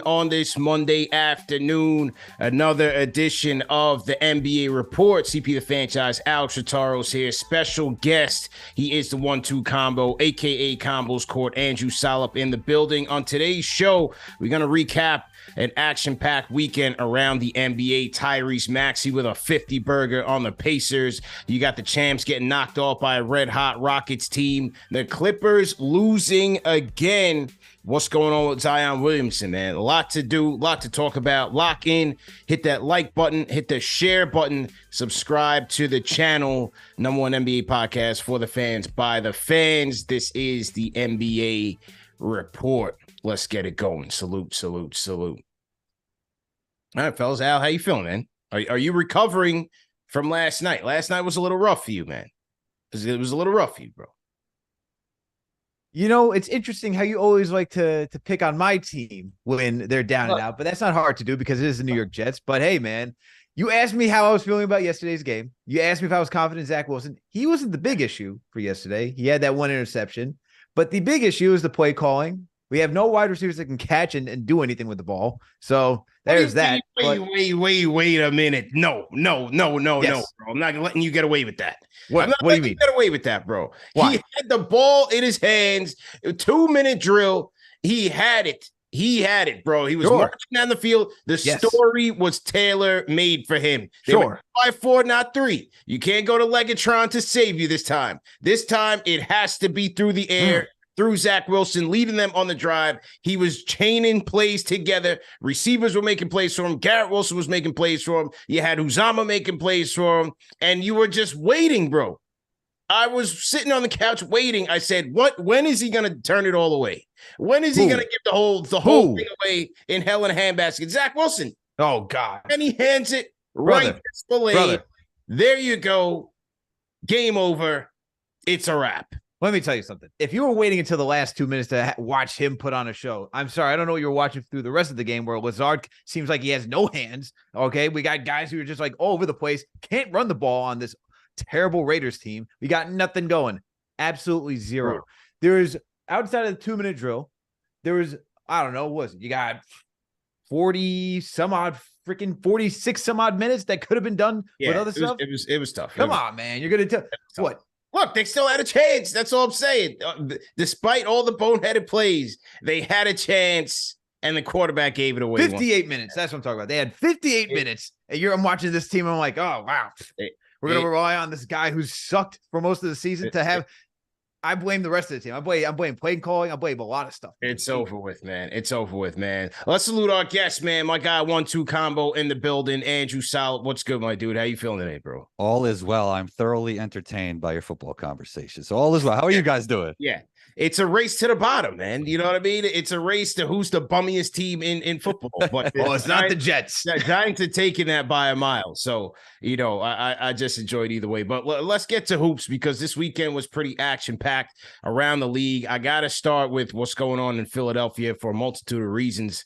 On this Monday afternoon, another edition of the NBA Report. CP the franchise, Alex Rotaros here. Special guest, he is the 1-2 combo, aka Combos Court, Andrew Salop in the building. On today's show, we're going to recap an action-packed weekend around the NBA. Tyrese Maxey with a 50-burger on the Pacers. You got the champs getting knocked off by a red-hot Rockets team. The Clippers losing again. What's going on with Zion Williamson, man? A lot to do, a lot to talk about. Lock in, hit that like button, hit the share button, subscribe to the channel. #1 NBA podcast for the fans, by the fans. This is the NBA Report. Let's get it going. Salute, salute, salute. All right, fellas. Al, how you feeling, man? Are you recovering from last night? Last night was a little rough for you, man. It was a little rough for you, bro. You know, it's interesting how you always like to pick on my team when they're down and out, but that's not hard to do because it is the New York Jets. But hey, man, you asked me how I was feeling about yesterday's game. You asked me if I was confident in Zach Wilson. He wasn't the big issue for yesterday. He had that one interception, but the big issue is the play calling. We have no wide receivers that can catch and do anything with the ball. So there's that. Wait a minute. No, bro. I'm not letting you get away with that. What? I'm not What do you mean? Get away with that, bro. Why? He had the ball in his hands. A 2-minute drill. He had it, bro. He was marching down the field. The story was tailor-made for him. They were 5-4, not 3. You can't go to Legatron to save you this time. This time, it has to be through the air. Through Zach Wilson, leading them on the drive. He was chaining plays together. Receivers were making plays for him. Garrett Wilson was making plays for him. You had Uzama making plays for him. And you were just waiting, bro. I was sitting on the couch waiting. I said, when is he going to turn it all away? When is he going to give the whole thing away in hell in a handbasket? Zach Wilson. Oh, God. And he hands it right to Spillane. There you go. Game over. It's a wrap. Let me tell you something. If you were waiting until the last 2 minutes to watch him put on a show, I'm sorry. I don't know what you were watching through the rest of the game where Lazard seems like he has no hands. Okay. We got guys who are just like all over the place. Can't run the ball on this terrible Raiders team. We got nothing going. Absolutely zero. There is outside of the 2-minute drill. There was, I don't know, what was it? You got 46 some odd minutes that could have been done with other stuff. It was tough. Come on, man. You're going to tell what? Look, they still had a chance. That's all I'm saying. Despite all the boneheaded plays, they had a chance, and the quarterback gave it away. 58 minutes. That's what I'm talking about. They had 58 minutes. And I'm watching this team. I'm like, oh, wow. We're going to rely on this guy who's sucked for most of the season to have. I blame the rest of the team. I blame play calling. I blame a lot of stuff. It's over with, man. It's over with, man. Let's salute our guests, man. My guy, 1-2 combo in the building. Andrew Salop. What's good, my dude? How you feeling today, bro? All is well. I'm thoroughly entertained by your football conversation. So all is well. How are you guys doing? Yeah. It's a race to the bottom, man. You know what I mean? It's a race to who's the bummiest team in football. But it's not the Jets. Giants are taking that by a mile. So, you know, I just enjoyed either way. But let's get to hoops because this weekend was pretty action-packed around the league. I got to start with what's going on in Philadelphia for a multitude of reasons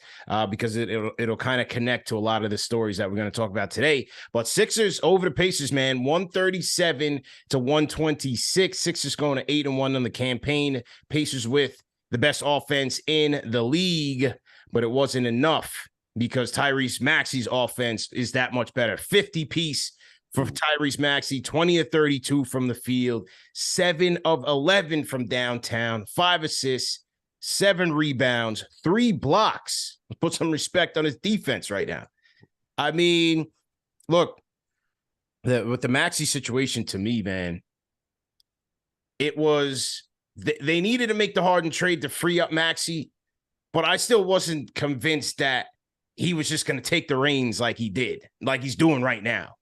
because it'll kind of connect to a lot of the stories that we're going to talk about today. But Sixers over the Pacers, man, 137-126. Sixers going to 8-1 on the campaign. Pacers with the best offense in the league, but it wasn't enough because Tyrese Maxey's offense is that much better. 50-piece for Tyrese Maxey, 20 of 32 from the field, 7 of 11 from downtown, 5 assists, 7 rebounds, 3 blocks. Put some respect on his defense right now. I mean, look, with the Maxey situation to me, man, it was... They needed to make the Harden trade to free up Maxey, but I still wasn't convinced that he was just going to take the reins like he did, like he's doing right now.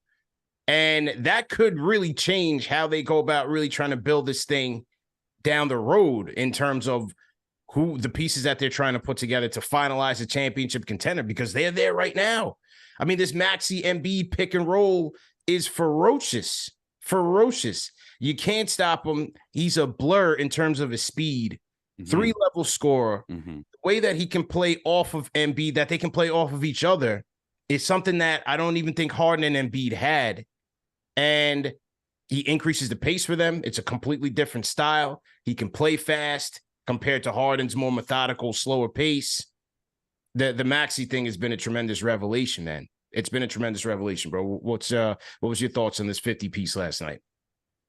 And that could really change how they go about really trying to build this thing down the road in terms of who the pieces that they're trying to put together to finalize a championship contender because they're there right now. I mean, this Maxey Embiid pick and roll is ferocious. You can't stop him. He's a blur in terms of his speed. 3-level scorer. The way that he can play off of Embiid, that they can play off of each other, is something that I don't even think Harden and Embiid had. And he increases the pace for them. It's a completely different style. He can play fast compared to Harden's more methodical, slower pace. the Maxey thing has been a tremendous revelation, man. It's been a tremendous revelation, bro. What was your thoughts on this 50 piece last night?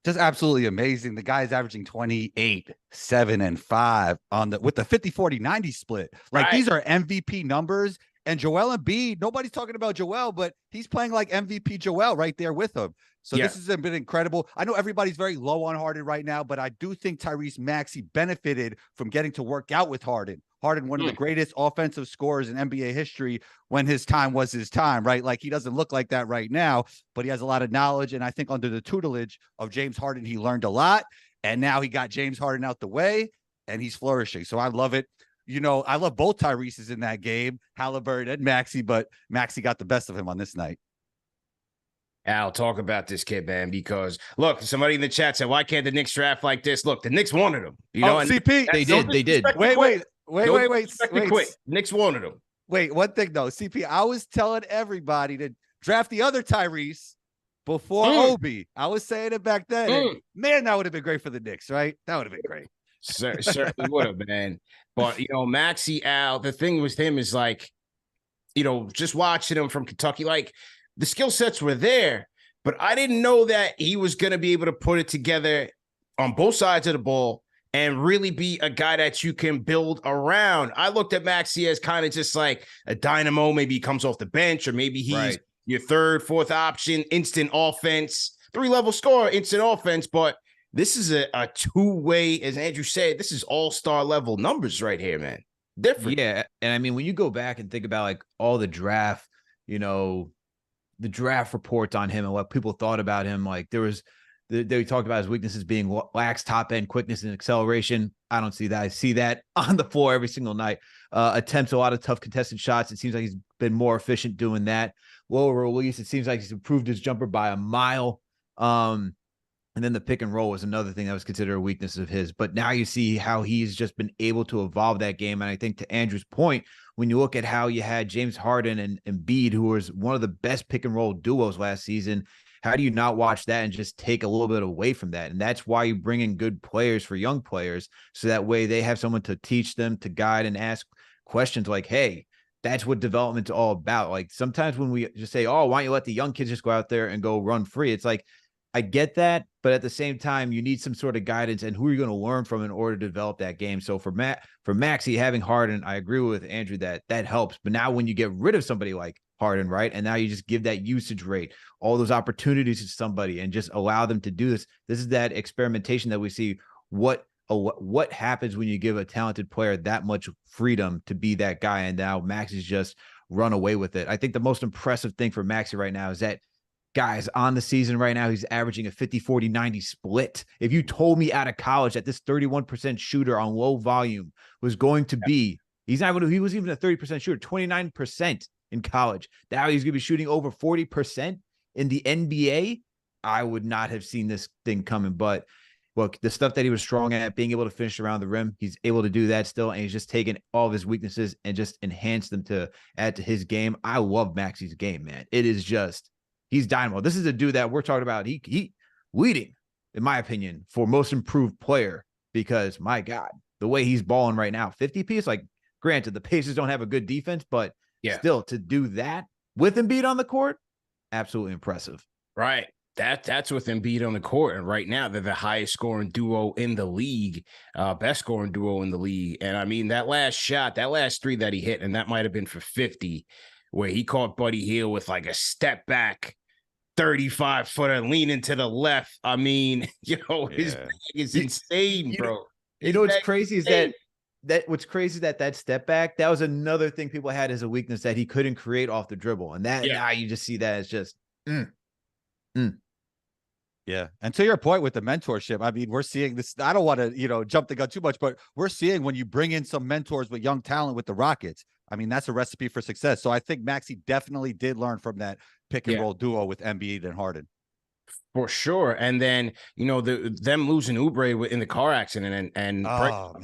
Just absolutely amazing. The guy's averaging 28, 7, and 5 with the 50-40-90 split. Like, these are MVP numbers. And Joel Embiid, nobody's talking about Joel, but he's playing like MVP Joel right there with him. So this has been incredible. I know everybody's very low on Harden right now, but I do think Tyrese Maxey benefited from getting to work out with Harden. Harden, one of the greatest offensive scorers in NBA history when his time was his time, right? Like, he doesn't look like that right now, but he has a lot of knowledge. And I think under the tutelage of James Harden, he learned a lot. And now he got James Harden out the way and he's flourishing. So I love it. You know, I love both Tyrese's in that game, Halliburton and Maxey, but Maxey got the best of him on this night. Al, talk about this kid, man, because look, somebody in the chat said, why can't the Knicks draft like this? Look, the Knicks wanted him. You know, CP, they did. Wait. Knicks wanted him. Wait, one thing though, CP, I was telling everybody to draft the other Tyrese before Obi. I was saying it back then. And, man, that would have been great for the Knicks, right? That would have been great. Certainly would have, man. But, you know, Maxey, Al, the thing with him is like, you know, just watching him from Kentucky, like the skill sets were there, but I didn't know that he was going to be able to put it together on both sides of the ball and really be a guy that you can build around. I looked at Maxey as kind of just like a dynamo. Maybe he comes off the bench, or maybe he's your third, fourth option, instant offense, 3-level scorer, instant offense. But this is a two-way, as Andrew said, this is all-star level numbers right here, man. Different. Yeah. And I mean, when you go back and think about like all the draft, you know, the draft reports on him and what people thought about him, like they talked about his weaknesses being lax top end quickness and acceleration. I don't see that. I see that on the floor every single night. Attempts a lot of tough contested shots. It seems like he's been more efficient doing that. Lower release. It seems like he's improved his jumper by a mile. And then the pick and roll was another thing that was considered a weakness of his. But now you see how he's just been able to evolve that game. And I think to Andrew's point, when you look at how you had James Harden and Embiid, who was one of the best pick and roll duos last season, how do you not watch that and just take a little bit away from that? And that's why you bring in good players for young players. So that way they have someone to teach them, to guide and ask questions like, hey, that's what development's all about. Like sometimes when we just say, oh, why don't you let the young kids just go out there and go run free? It's like, I get that, but at the same time, you need some sort of guidance and who are you going to learn from in order to develop that game. So for Maxey having Harden, I agree with Andrew that helps. But now when you get rid of somebody like Harden, right, and now you just give that usage rate, all those opportunities to somebody, and just allow them to do this. This is that experimentation that we see. What happens when you give a talented player that much freedom to be that guy? And now Maxey's just run away with it. I think the most impressive thing for Maxey right now is that, guys, on the season right now, he's averaging a 50-40-90 split. If you told me out of college that this 31% shooter on low volume was going to be, he was even a 30% shooter, 29% in college. Now he's going to be shooting over 40% in the NBA. I would not have seen this thing coming. But look, the stuff that he was strong at, being able to finish around the rim, he's able to do that still. And he's just taken all of his weaknesses and just enhanced them to add to his game. I love Maxey's game, man. It is just, he's dynamo. This is a dude that we're talking about. He leading, in my opinion, for most improved player, because my God, the way he's balling right now, 50 piece, like granted, the Pacers don't have a good defense, but still to do that with Embiid on the court, absolutely impressive. Right. That's with Embiid on the court. And right now they're the highest scoring duo in the league, best scoring duo in the league. And I mean, that last shot, that last three that he hit, and that might've been for 50, where he caught Buddy Hield with like a step back 35-footer leaning to the left. I mean, you know, his bag is insane, bro. You know what's crazy is that step back, that was another thing people had as a weakness, that he couldn't create off the dribble. And that now you just see that as just Yeah. And to your point with the mentorship, I mean, we're seeing this. I don't want to, jump the gun too much, but we're seeing when you bring in some mentors with young talent with the Rockets, I mean, that's a recipe for success. So I think Maxey definitely did learn from that pick and roll duo with Embiid and Harden. For sure. And then, them losing Oubre in the car accident and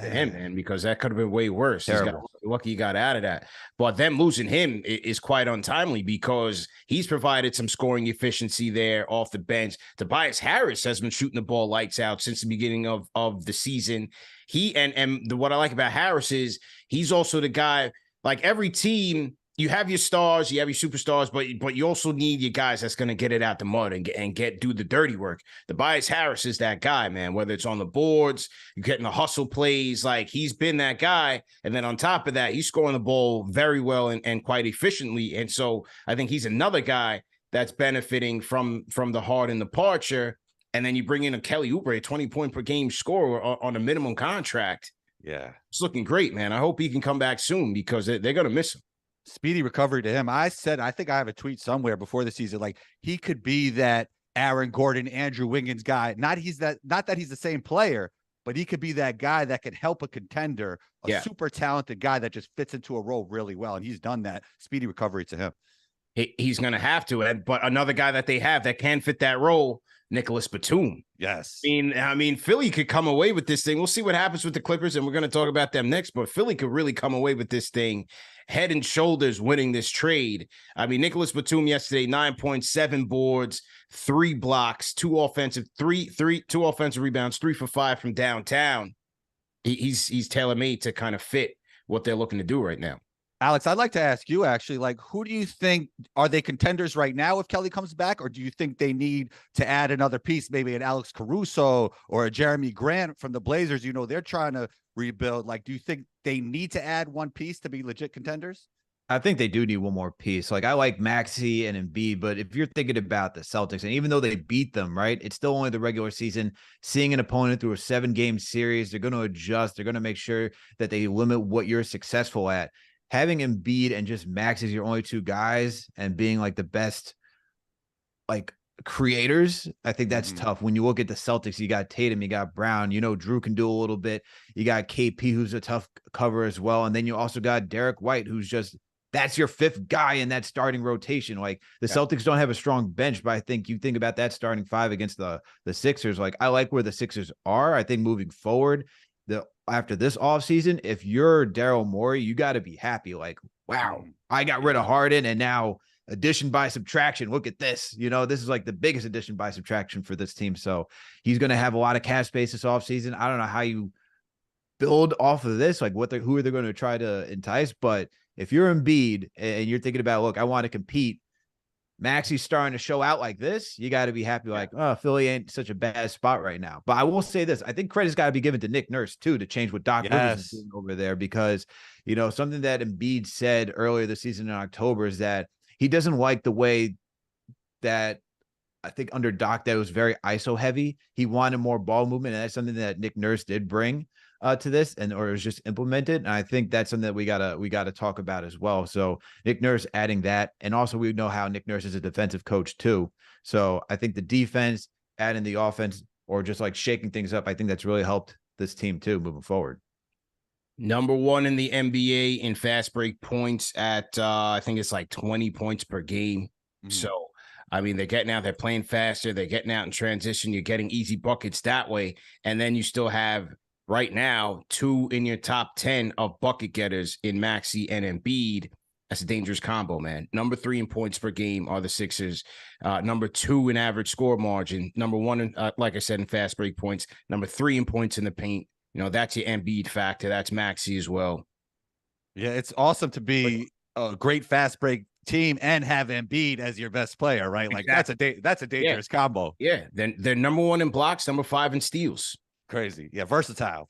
him, man, because that could have been way worse. He's lucky he got out of that. But them losing him is quite untimely, because he's provided some scoring efficiency there off the bench. Tobias Harris has been shooting the ball lights out since the beginning of the season. What I like about Harris is he's also the guy like every team, you have your stars, you have your superstars, but you also need your guys that's going to get it out the mud and do the dirty work. Tobias Harris is that guy, man. Whether it's on the boards, you're getting the hustle plays, like he's been that guy. And then on top of that, he's scoring the ball very well and quite efficiently. And so I think he's another guy that's benefiting from the Harden departure. And then you bring in a Kelly Oubre, a 20-point per game scorer on a minimum contract. Yeah, it's looking great, man. I hope he can come back soon because they're going to miss him. Speedy recovery to him. I said, I think I have a tweet somewhere before the season, like he could be that Aaron Gordon, Andrew Wiggins guy. Not that he's the same player, but he could be that guy that could help a contender, a super talented guy that just fits into a role really well. And he's done that. Speedy recovery to him. He's going to have to. But another guy that they have that can fit that role, Nicholas Batum. Yes. I mean, Philly could come away with this thing. We'll see what happens with the Clippers, and we're going to talk about them next. But Philly could really come away with this thing head and shoulders winning this trade. I mean, Nicholas Batum yesterday, 9.7 boards, 3 blocks, 2 offensive rebounds, 3 for 5 from downtown. He's tailor-made to kind of fit what they're looking to do right now. Alex, I'd like to ask you actually, like, who do you think are they contenders right now if Kelly comes back, or do you think they need to add another piece, maybe an Alex Caruso or a Jeremy Grant from the Blazers? You know, they're trying to rebuild. Like, do you think they need to add one piece to be legit contenders? I think they do need one more piece. Like, I like Maxey and Embiid, but if you're thinking about the Celtics, and even though they beat them, right, it's still only the regular season. Seeing an opponent through a 7-game series, they're going to adjust. They're going to make sure that they limit what you're successful at. Having Embiid and just Max as your only 2 guys and being like the best like creators, I think that's tough. When you look at the Celtics, you got Tatum, you got Brown, you know, Drew can do a little bit. You got KP, who's a tough cover as well. And then you also got Derek White, who's just, that's your 5th guy in that starting rotation. Like the Celtics don't have a strong bench, but I think you think about that starting 5 against the Sixers. Like I like where the Sixers are. I think moving forward, after this offseason, if you're Daryl Morey, you got to be happy. Like, wow, I got rid of Harden and now addition by subtraction. Look at this. You know, this is like the biggest addition by subtraction for this team. So he's going to have a lot of cap space this offseason. I don't know how you build off of this, like who are they going to try to entice? But if you're Embiid and you're thinking about, look, I want to compete, Maxey's starting to show out like this, you got to be happy. Like, oh, Philly ain't such a bad spot right now. But I will say this. I think credit's got to be given to Nick Nurse, too, to change what Doc Rivers is doing over there. Because, you know, something that Embiid said earlier this season in October is that he doesn't like the way that I think under Doc that it was very ISO heavy. He wanted more ball movement. And that's something that Nick Nurse did bring to this, or it was just implemented. And I think that's something that we gotta talk about as well. So Nick Nurse adding that, and also we know how Nick Nurse is a defensive coach too. So I think the defense, adding the offense, or just like shaking things up, I think that's really helped this team too moving forward. Number 1 in the NBA in fast break points at I think it's like 20 points per game. So I mean, they're getting out, they're playing faster, they're getting out in transition, you're getting easy buckets that way, and then you still have right now 2 in your top 10 of bucket getters in Maxey and Embiid. That's a dangerous combo, man. Number 3 in points per game are the Sixers. Number 2 in average score margin. Number 1, in, like I said, in fast break points. Number 3 in points in the paint. You know, that's your Embiid factor. That's Maxey as well. Yeah, it's awesome to be a great fast break team and have Embiid as your best player, right? Like that's a dangerous combo. Yeah, then they're number 1 in blocks, number 5 in steals. Crazy. Yeah, versatile.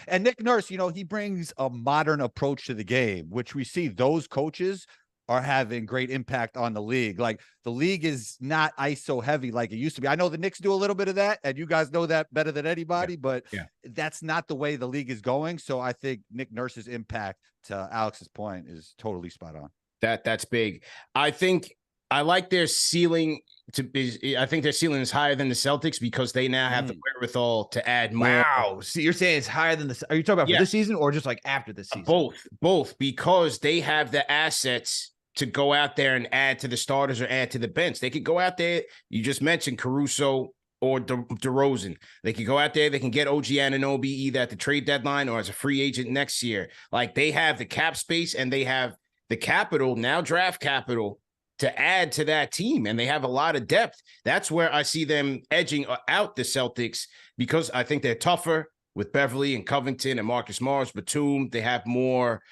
And Nick Nurse, you know, he brings a modern approach to the game, which we see those coaches are having great impact on the league. Like the league is not ISO heavy like it used to be. I know the Knicks do a little bit of that, and you guys know that better than anybody, but that's not the way the league is going. So I think Nick Nurse's impact, to Alex's point, is totally spot on. That's big. I think I like their ceiling to be. I think their ceiling is higher than the Celtics because they now have the wherewithal to add more. Wow. So you're saying it's higher than the? Are you talking about for this season or just like after this season? Both, because they have the assets to go out there and add to the starters or add to the bench. They could go out there. You just mentioned Caruso or DeRozan. They could go out there. They can get OG Anunoby either at the trade deadline or as a free agent next year. Like they have the cap space and they have the capital, now draft capital, to add to that team, and they have a lot of depth. That's where I see them edging out the Celtics because I think they're tougher with Beverly and Covington and Marcus Morris, Batum. They have more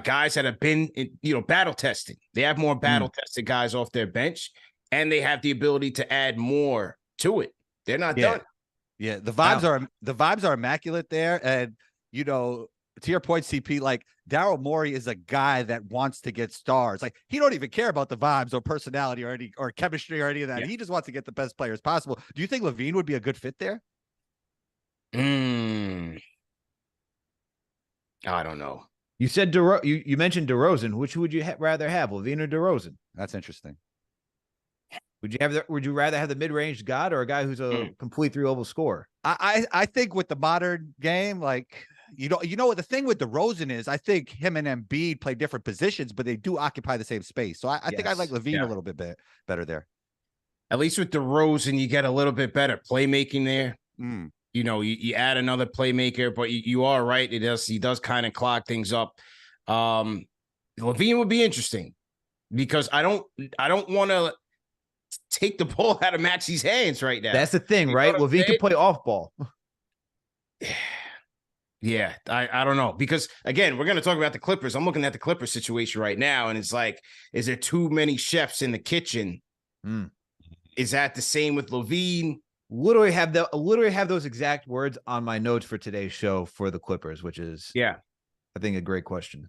guys that have been, battle testing. They have more battle tested guys off their bench, and they have the ability to add more to it. They're not done. Yeah, the vibes are immaculate there, and to your point, CP, like Daryl Morey is a guy that wants to get stars. Like he don't even care about the vibes or personality or chemistry or any of that. Yeah. He just wants to get the best players possible. Do you think LaVine would be a good fit there? I don't know. You said you mentioned DeRozan. Which would you rather have, LaVine or DeRozan? That's interesting. Would you rather have the mid-range god or a guy who's a complete 3-level scorer? I think with the modern game, like what the thing with DeRozan is, I think him and Embiid play different positions, but they do occupy the same space. So I think I like LaVine a little bit better there. At least with DeRozan, you get a little bit better playmaking there. You add another playmaker, but you are right. He does kind of clog things up. LaVine would be interesting because I don't want to take the ball out of Maxey's hands right now. That's the thing, right? LaVine can play off ball. Yeah, I don't know. Because, again, we're going to talk about the Clippers. I'm looking at the Clippers situation right now, and it's like, is there too many chefs in the kitchen? Is that the same with LaVine? Literally have those exact words on my notes for today's show for the Clippers, which is, I think, a great question.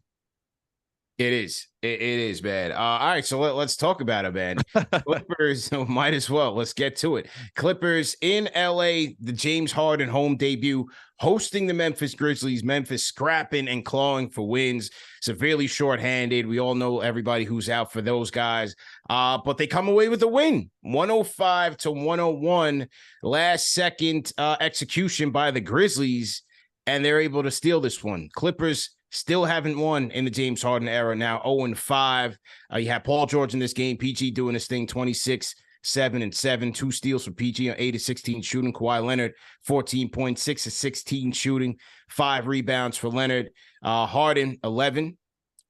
It is. It is, man. All right, so let's talk about it, man. Clippers, might as well. Let's get to it. Clippers in LA, the James Harden home debut, hosting the Memphis Grizzlies. Memphis scrapping and clawing for wins, severely shorthanded. We all know everybody who's out for those guys. But they come away with a win, 105-101. Last second execution by the Grizzlies, and they're able to steal this one. Clippers still haven't won in the James Harden era, now 0-5. You have Paul George in this game. PG doing his thing, 26, 7-7. 2 steals for PG on 8-16 shooting. Kawhi Leonard, 14 points, 6-16 shooting. 5 rebounds for Leonard. Harden, 11.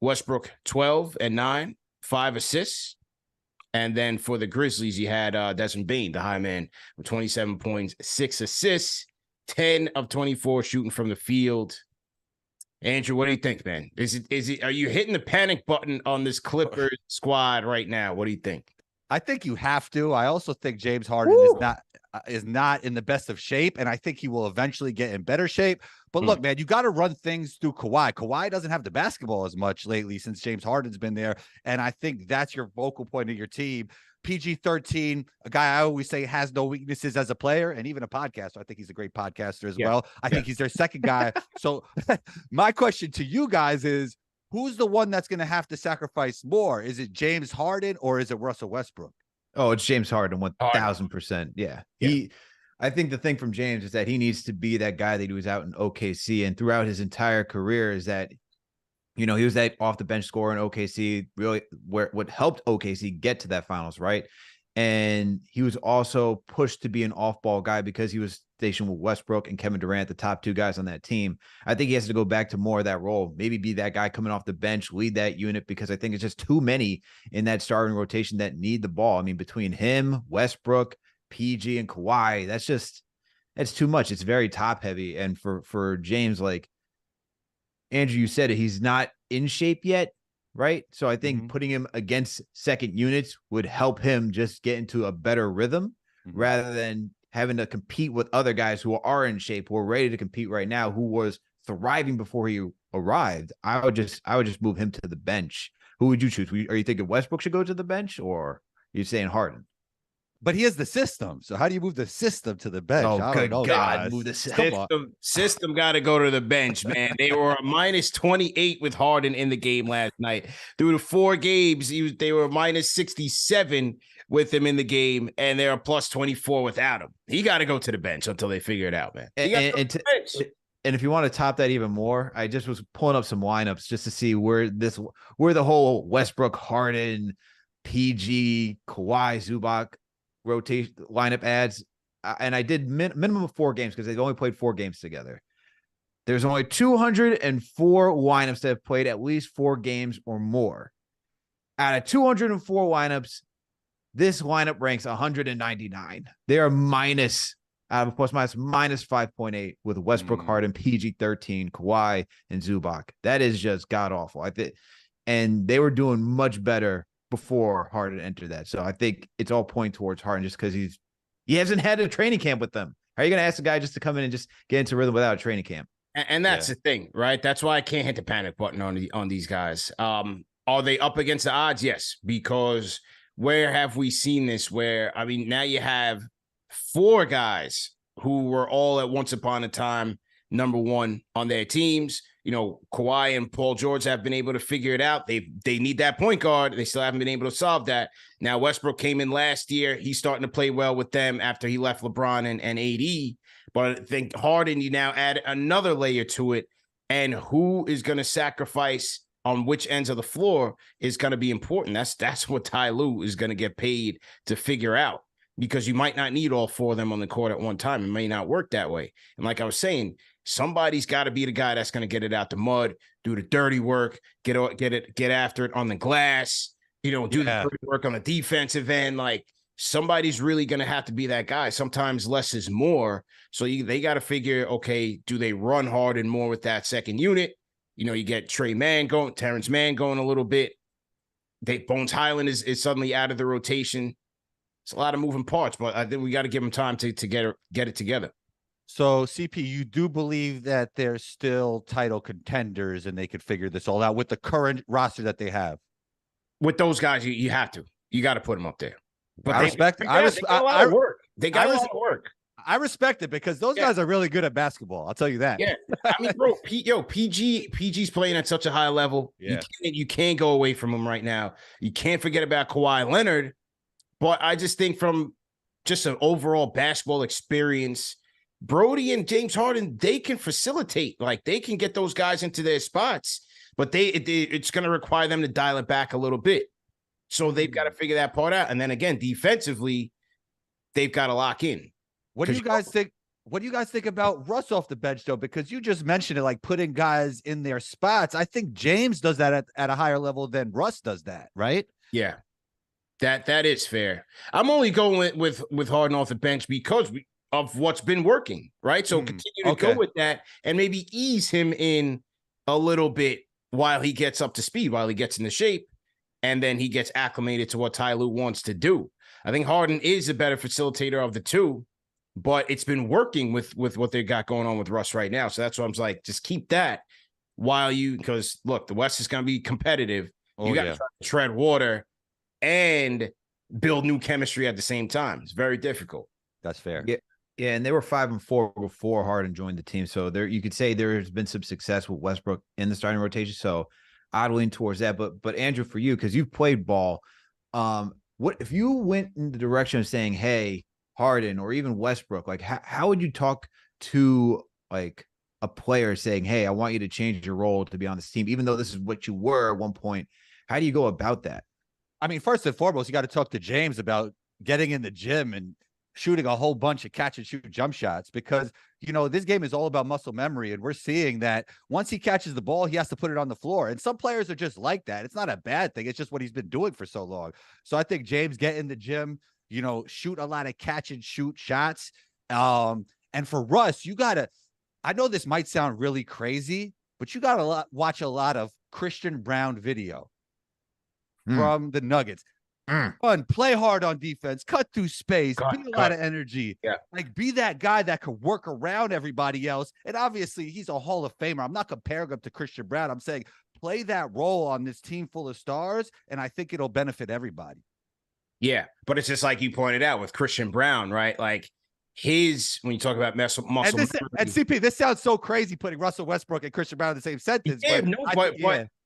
Westbrook, 12 and 9. 5 assists. And then for the Grizzlies, you had Desmond Bane, the high man, with 27 points, 6 assists, 10 of 24 shooting from the field. Andrew, what do you think, man? Are you hitting the panic button on this Clippers squad right now? What do you think? I think you have to. I also think James Harden is not in the best of shape, and I think he will eventually get in better shape. But look, man, you got to run things through Kawhi. Kawhi doesn't have the basketball as much lately since James Harden's been there, and I think that's your focal point of your team. PG-13, a guy I always say has no weaknesses as a player and even a podcaster. I think he's a great podcaster as well. I think he's their second guy. So my question to you guys is, who's the one that's going to have to sacrifice more? Is it James Harden or is it Russell Westbrook? Oh, it's James Harden, 1,000%. Yeah. I think the thing from James is that he needs to be that guy that he was out in OKC and throughout his entire career is that, he was that off the bench scorer in OKC, really what helped OKC get to that finals, right? And he was also pushed to be an off-ball guy because he was stationed with Westbrook and Kevin Durant, the top 2 guys on that team. I think he has to go back to more of that role, maybe be that guy coming off the bench, lead that unit, because I think it's just too many in that starting rotation that need the ball. I mean, between him, Westbrook, PG, and Kawhi, that's too much. It's very top-heavy. And for James, like, Andrew, you said it, he's not in shape yet, right? So I think putting him against second units would help him just get into a better rhythm rather than having to compete with other guys who are in shape, who are ready to compete right now, who was thriving before he arrived. I would just move him to the bench. Who would you choose? Are you thinking Westbrook should go to the bench, or are you saying Harden? But he has the system. So how do you move the system to the bench? Oh, good God. Guys. Move the system. System got to go to the bench, man. They were minus 28 with Harden in the game last night. Through the 4 games, they were minus 67 with him in the game, and they're a plus 24 without him. He got to go to the bench until they figure it out, man. And if you want to top that even more, I just was pulling up some lineups just to see where the whole Westbrook, Harden, PG, Kawhi, Zubac rotation lineup adds, and I did minimum of 4 games because they've only played 4 games together. There's only 204 lineups that have played at least 4 games or more. Out of 204 lineups, this lineup ranks 199. They are minus out of a plus minus 5.8 with Westbrook, Harden, PG-13, Kawhi, and Zubac. That is just god awful. I think, and they were doing much better before Harden entered that. So I think it's all pointing towards Harden just because he hasn't had a training camp with them. How are you going to ask a guy just to come in and just get into rhythm without a training camp? And that's the thing, right? That's why I can't hit the panic button on these guys. Are they up against the odds? Yes, because where have we seen this? Where, I mean, now you have 4 guys who were all at once upon a time number 1 on their teams. You know, Kawhi and Paul George have been able to figure it out. They need that point guard. They still haven't been able to solve that. Now, Westbrook came in last year. He's starting to play well with them after he left LeBron and AD. But I think Harden, you now add another layer to it. And who is going to sacrifice on which ends of the floor is going to be important. That's what Ty Lue is going to get paid to figure out, because you might not need all 4 of them on the court at one time. It may not work that way. And like I was saying, somebody's got to be the guy that's going to get it out the mud, do the dirty work, get after it on the glass, do the dirty work on the defensive end. Like, somebody's really going to have to be that guy. Sometimes less is more. So they got to figure, okay, do they run hard and more with that second unit? You get Trey Mann going, Terrence Mann going a little bit. Bones Highland is suddenly out of the rotation. It's a lot of moving parts, but I think we got to give them time to get it together. So, CP, you do believe that they're still title contenders and they could figure this all out with the current roster that they have? With those guys, you have to. You got to put them up there. But They got a lot of work. I respect it because those guys are really good at basketball. I'll tell you that. Yeah. I mean, bro, PG's playing at such a high level. Yeah. You can't go away from him right now. You can't forget about Kawhi Leonard. But I just think from just an overall basketball experience, Brody and James Harden, they can facilitate. Like, they can get those guys into their spots, but it's going to require them to dial it back a little bit. So they've got to figure that part out. And then again, defensively, they've got to lock in. What do you guys think? What do you guys think about Russ off the bench, though? Because you just mentioned it, like putting guys in their spots. I think James does that at a higher level than Russ does that, right? Yeah, that is fair. I'm only going with Harden off the bench because of what's been working, right? So continue to go with that and maybe ease him in a little bit while he gets up to speed, while he gets into shape, and then he gets acclimated to what Ty Lue wants to do. I think Harden is a better facilitator of the two, but it's been working with what they got going on with Russ right now. So that's why I'm like, just keep that because look, the West is going to be competitive. You got to try to tread water and build new chemistry at the same time. It's very difficult. That's fair. Yeah, and they were 5-4 before Harden joined the team. So there, you could say there's been some success with Westbrook in the starting rotation. So I'd lean towards that. But Andrew, for you, because you've played ball, what if you went in the direction of saying, hey, Harden or even Westbrook, like how would you talk to like a player saying, hey, I want you to change your role to be on this team, even though this is what you were at one point? How do you go about that? I mean, first and foremost, you got to talk to James about getting in the gym and shooting a whole bunch of catch and shoot jump shots, because, this game is all about muscle memory. And we're seeing that once he catches the ball, he has to put it on the floor. And some players are just like that. It's not a bad thing. It's just what he's been doing for so long. So I think James, get in the gym, shoot a lot of catch and shoot shots. And for Russ, I know this might sound really crazy, but you got to watch a lot of Christian Brown video from the Nuggets. Fun, play hard on defense, cut through space, be a lot of energy. Yeah. Like, be that guy that could work around everybody else. And obviously, he's a Hall of Famer. I'm not comparing him to Christian Brown. I'm saying play that role on this team full of stars, and I think it'll benefit everybody. Yeah, but it's just like you pointed out with Christian Brown, right? Like, when you talk about muscle and CP, this sounds so crazy putting Russell Westbrook and Christian Brown in the same sentence.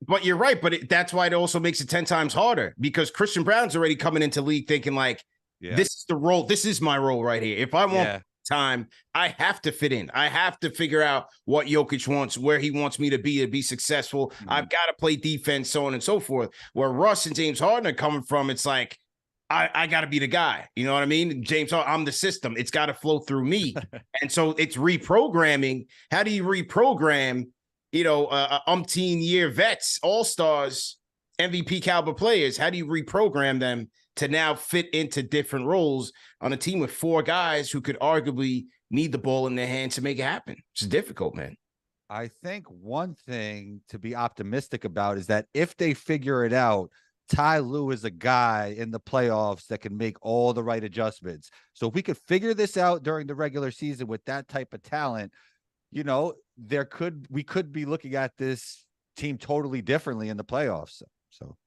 But you're right. But that's why it also makes it 10 times harder, because Christian Brown's already coming into league thinking like, this is the role. This is my role right here. If I want time, I have to fit in. I have to figure out what Jokic wants, where he wants me to be successful. I've got to play defense, so on and so forth. Where Russ and James Harden are coming from, it's like, I got to be the guy. You know what I mean? James, I'm the system. It's got to flow through me. And so it's reprogramming. How do you reprogram, umpteen year vets, all-stars, MVP caliber players? How do you reprogram them to now fit into different roles on a team with 4 guys who could arguably need the ball in their hands to make it happen. It's difficult, man. I think one thing to be optimistic about is that if they figure it out, Ty Lue is a guy in the playoffs that can make all the right adjustments. So if we could figure this out during the regular season with that type of talent, you know, we could be looking at this team totally differently in the playoffs. So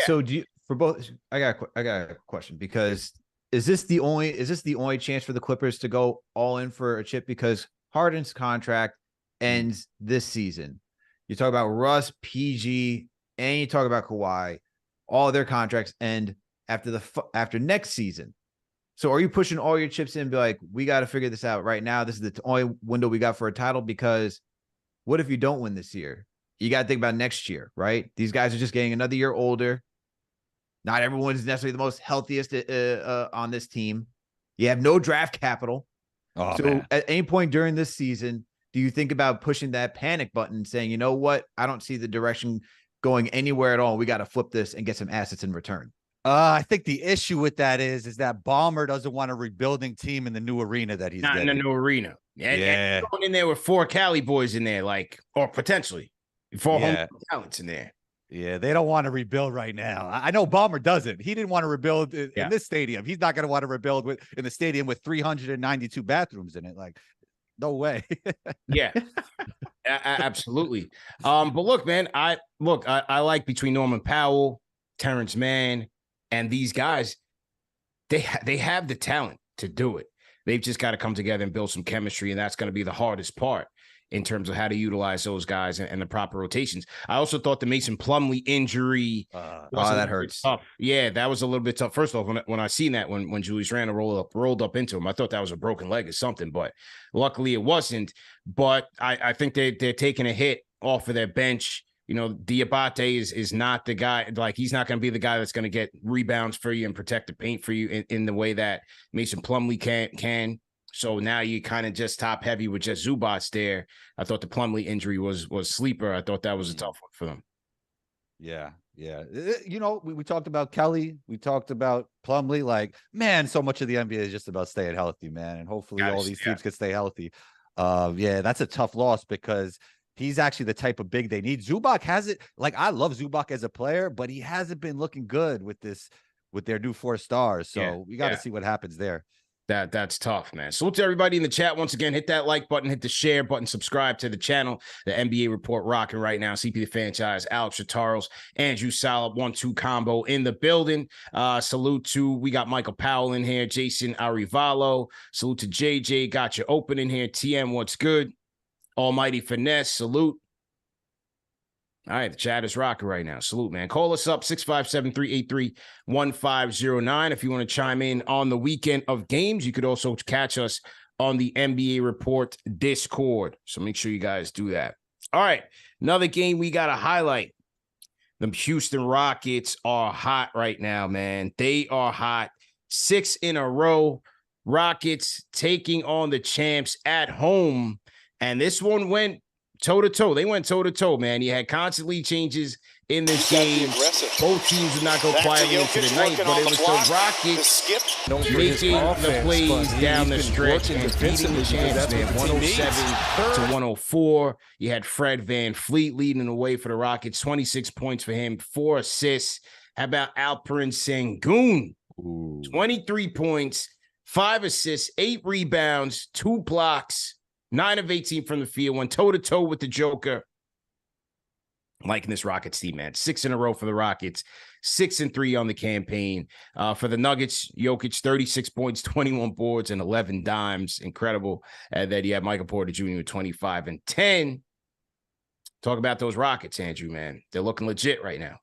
So do you, for both, I got a question, because is this the only chance for the Clippers to go all in for a chip? Because Harden's contract ends this season. You talk about Russ, PG, and you talk about Kawhi. All their contracts end after next season. So are you pushing all your chips in and be like, we got to figure this out right now? This is the only window we got for a title, because what if you don't win this year? You got to think about next year, right? These guys are just getting another year older. Not everyone's necessarily the most healthiest on this team. You have no draft capital. Oh, so man. At any point during this season, do you think about pushing that panic button, saying, you know what, I don't see the direction going anywhere at all. We got to flip this and get some assets in return? I think the issue with that is that Ballmer doesn't want a rebuilding team in the new arena that he's not getting. in the new arena. Yeah. And going in there with 4 Cali boys in there, or potentially 4 home talents in there. Yeah, they don't want to rebuild right now. I know Ballmer doesn't. He didn't want to rebuild in this stadium. He's not going to want to rebuild in the stadium with 392 bathrooms in it. Like, no way. Yeah, absolutely. But look, man, I like between Norman Powell, Terrence Mann, and these guys, they have the talent to do it. They've just got to come together and build some chemistry, and that's going to be the hardest part in terms of how to utilize those guys and the proper rotations. I also thought the Mason Plumlee injury that hurts. Tough. Yeah, that was a little bit tough. First off, when I seen that when Julius Randle rolled up into him, I thought that was a broken leg or something, but luckily it wasn't. But I think they're taking a hit off of their bench. You know, Diabate is not the guy, like he's not going to be the guy that's going to get rebounds for you and protect the paint for you in the way that Mason Plumlee can. So now you kind of just top heavy with just Zubac there. I thought the Plumlee injury was sleeper. I thought that was a tough one for them. Yeah. You know, we talked about Kelly. We talked about Plumlee. Like, man, so much of the NBA is just about staying healthy, man. And hopefully all these teams can stay healthy. Yeah, that's a tough loss because he's actually the type of big they need. Zubac hasn't, like, I love Zubac as a player, but he hasn't been looking good with their new 4 stars. So we got to see what happens there. That's tough, man. Salute to everybody in the chat. Once again, hit that like button, hit the share button, subscribe to the channel. The NBA report rocking right now. CP the Franchise, Alex Charles, Andrew Salop, 1-2 combo in the building. Salute to, we got Michael Powell in here, Jason Arivalo. Salute to JJ, got you open in here. TM, what's good? Almighty Finesse, salute. All right, the chat is rocking right now. Salute, man. Call us up, 657-383-1509. If you want to chime in on the weekend of games, you could also catch us on the NBA Report Discord. So make sure you guys do that. All right, another game we got to highlight. The Houston Rockets are hot right now, man. They are hot. 6 in a row. Rockets taking on the champs at home. And this one went toe-to-toe. They went toe-to-toe, man. You had constantly changes in this game. Both teams did not go quietly into the night, but it was the Rockets making the plays down the stretch and beating the champs, man. 107-104. You had Fred VanVleet leading the way for the Rockets. 26 points for him, 4 assists. How about Alperen Sengun? 23 points, 5 assists, 8 rebounds, 2 blocks. 9 of 18 from the field, went toe-to-toe with the Joker. I'm liking this Rockets team, man. 6 in a row for the Rockets, 6-3 on the campaign. For the Nuggets, Jokic, 36 points, 21 boards, and 11 dimes. Incredible. And then you have Michael Porter Jr. with 25 and 10. Talk about those Rockets, Andrew, man. They're looking legit right now.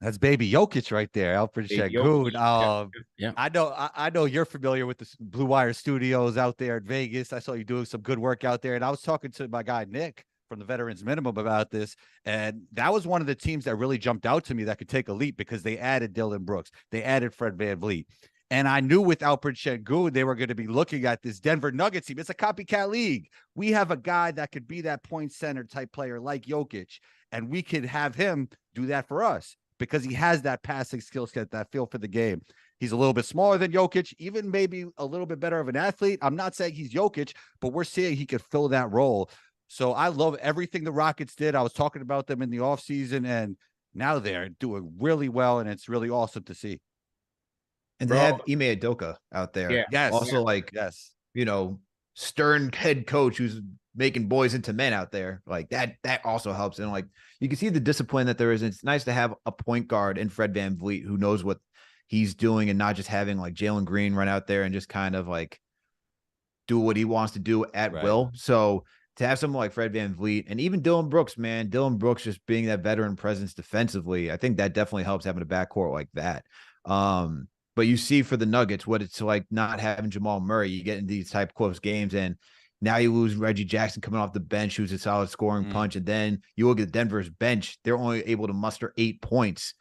That's baby Jokic right there, Alfred Sengun. Yeah. I know you're familiar with the Blue Wire Studios out there in Vegas. I saw you doing some good work out there, and I was talking to my guy Nick from the Veterans Minimum about this, and that was one of the teams that really jumped out to me that could take a leap because they added Dylan Brooks, they added Fred VanVleet, and I knew with Alfred Sengun they were going to be looking at this Denver Nuggets team. It's a copycat league. We have a guy that could be that point center type player like Jokic, and we could have him do that for us. because he has that passing skill set, that feel for the game. He's a little bit smaller than Jokic, even maybe a little bit better of an athlete. I'm not saying he's Jokic, but we're seeing he could fill that role. So I love everything the Rockets did. I was talking about them in the offseason, and now they're doing really well, and it's really awesome to see. And they have Ime Udoka out there. Yeah. Yes. Also, stern head coach who's making boys into men out there. Like that also helps. And like you can see the discipline that there is. And it's nice to have a point guard in Fred VanVleet who knows what he's doing and not just having like Jalen Green run out there and just kind of like do what he wants to do at will. So to have someone like Fred VanVleet and even Dylan Brooks, man, Dylan Brooks just being that veteran presence defensively, I think that definitely helps having a backcourt like that. But you see for the Nuggets what it's like not having Jamal Murray. You get into these type of close games, and now you lose Reggie Jackson coming off the bench, who's a solid scoring punch. And then you look at Denver's bench; they're only able to muster 8 points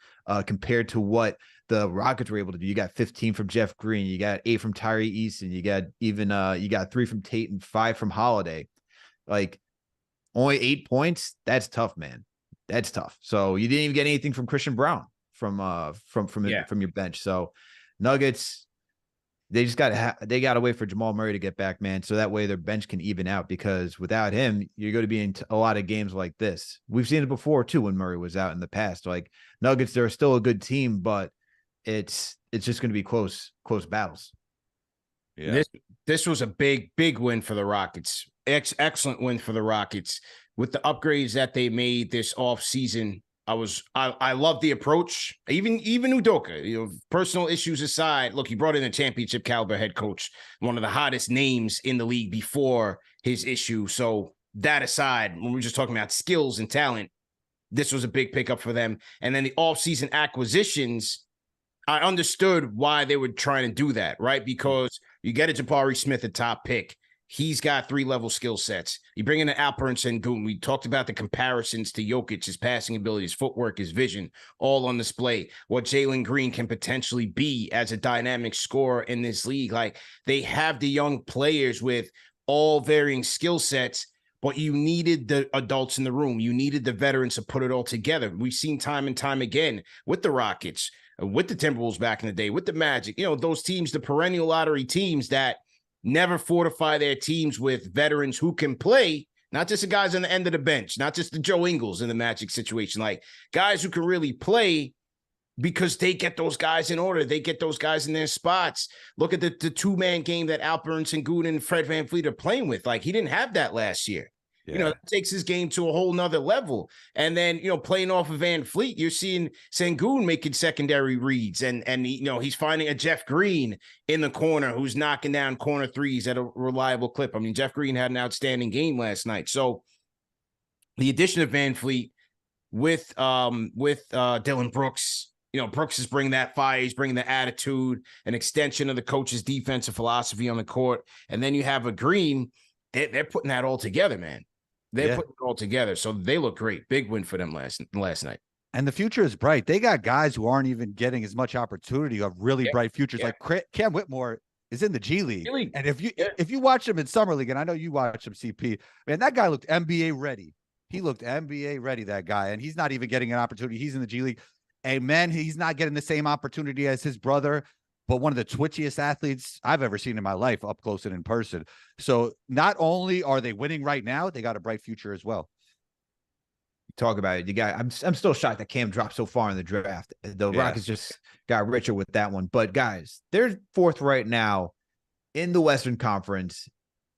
compared to what the Rockets were able to do. You got 15 from Jeff Green, you got 8 from Tyree Easton, you got 3 from Tate and 5 from Holiday. Like only 8 points. That's tough, man. That's tough. So you didn't even get anything from Christian Brown from your bench. So Nuggets, they just got to wait for Jamal Murray to get back, man. So that way their bench can even out, because without him, you're going to be in a lot of games like this. We've seen it before too when Murray was out in the past. Like Nuggets, they're still a good team, but it's just going to be close battles. Yeah. This was a big win for the Rockets. Excellent win for the Rockets with the upgrades that they made this offseason. I love the approach. Even Udoka, personal issues aside, look, he brought in a championship caliber head coach, one of the hottest names in the league before his issue. So that aside, when we're just talking about skills and talent, this was a big pickup for them. And then the offseason acquisitions, I understood why they were trying to do that, right? Because you get a Jabari Smith, a top pick. He's got 3-level skill sets. You bring in an Alperen Sengun. We talked about the comparisons to Jokic, his passing ability, his footwork, his vision, all on display. What Jalen Green can potentially be as a dynamic scorer in this league. Like, they have the young players with all varying skill sets, but you needed the adults in the room. You needed the veterans to put it all together. We've seen time and time again with the Rockets, with the Timberwolves back in the day, with the Magic, those teams, the perennial lottery teams that never fortify their teams with veterans who can play, not just the guys on the end of the bench, not just the Joe Ingles in the Magic situation, like guys who can really play because they get those guys in order. They get those guys in their spots. Look at the two-man game that Alperen Sengun and Fred VanVleet are playing with. Like, he didn't have that last year. Yeah. It takes his game to a whole nother level. And then, playing off of VanVleet, you're seeing Sengun making secondary reads. And he's finding a Jeff Green in the corner who's knocking down corner threes at a reliable clip. I mean, Jeff Green had an outstanding game last night. So the addition of VanVleet with Dylan Brooks, Brooks is bringing that fire. He's bringing the attitude, an extension of the coach's defensive philosophy on the court. And then you have a Green. They're putting that all together, man. They're putting it all together. So they look great. Big win for them last night. And the future is bright. They got guys who aren't even getting as much opportunity of really bright futures. Like Cam Whitmore is in the G League. And if you watch him in Summer League, and I know you watch him, CP, man, that guy looked NBA ready. He looked NBA ready, that guy. And he's not even getting an opportunity. He's in the G League. And man, he's not getting the same opportunity as his brother, but one of the twitchiest athletes I've ever seen in my life, up close and in person. So not only are they winning right now, they got a bright future as well. Talk about it. I'm still shocked that Cam dropped so far in the draft. The Rockets just got richer with that one. But guys, they're 4th right now in the Western Conference.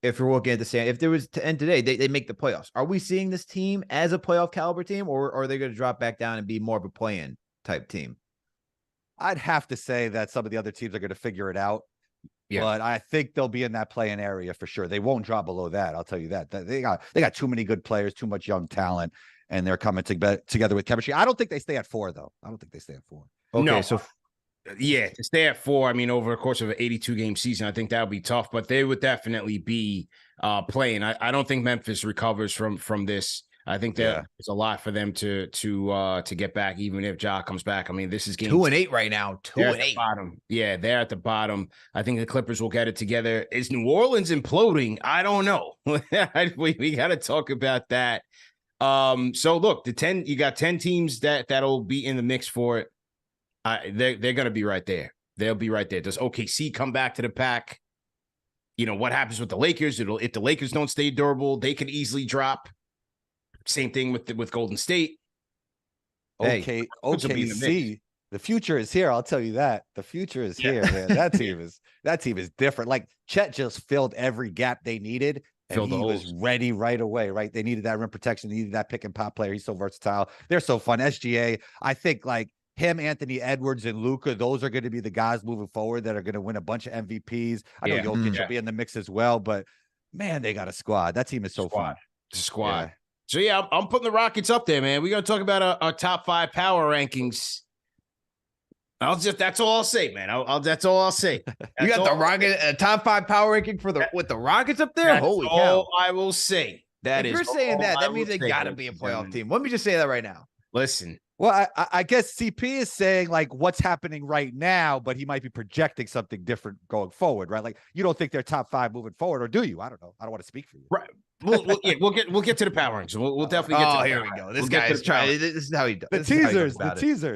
If you're looking at the same, if there was to end today, they make the playoffs. Are we seeing this team as a playoff caliber team, or are they going to drop back down and be more of a play-in type team? I'd have to say that some of the other teams are going to figure it out. Yeah. But I think they'll be in that play-in area for sure. They won't drop below that. I'll tell you that. They got too many good players, too much young talent, and they're coming together with chemistry. I don't think they stay at 4, though. I don't think they stay at 4. Okay, no. So to stay at 4, I mean, over the course of an 82-game season, I think that would be tough, but they would definitely be playing. I don't think Memphis recovers from this. I think that it's a lot for them to get back, even if Ja comes back. I mean, this is game 2-8 right now. 2-8. Bottom. Yeah, they're at the bottom. I think the Clippers will get it together. Is New Orleans imploding? I don't know. we got to talk about that. So look, you got 10 teams that'll be in the mix for it. They're gonna be right there. They'll be right there. Does OKC come back to the pack? What happens with the Lakers? If the Lakers don't stay durable, they could easily drop. Same thing with Golden State. Okay, OKC. The future is here. I'll tell you that. The future is here, man. That team is different. Like Chet just filled every gap they needed. And he was ready right away, right? They needed that rim protection. They needed that pick and pop player. He's so versatile. They're so fun. SGA, I think like him, Anthony Edwards, and Luka, those are going to be the guys moving forward that are going to win a bunch of MVPs. I know Jokic will be in the mix as well, but man, they got a squad. That team is so fun. It's a squad. Yeah. So yeah, I'm putting the Rockets up there, man. We're gonna talk about our top 5 power rankings. That's all I'll say, man. That's all I'll say. You got the Rocket top 5 power ranking with the Rockets up there. Holy cow! I will say if you're saying that means they got to be a playoff team. Let me just say that right now. Listen. Well, I guess CP is saying like what's happening right now, but he might be projecting something different going forward, right? Like you don't think they're top 5 moving forward, or do you? I don't know. I don't want to speak for you. Right. We'll get to the power rankings. We'll definitely get to here we go. This guy is trying. This is how he does. The teasers.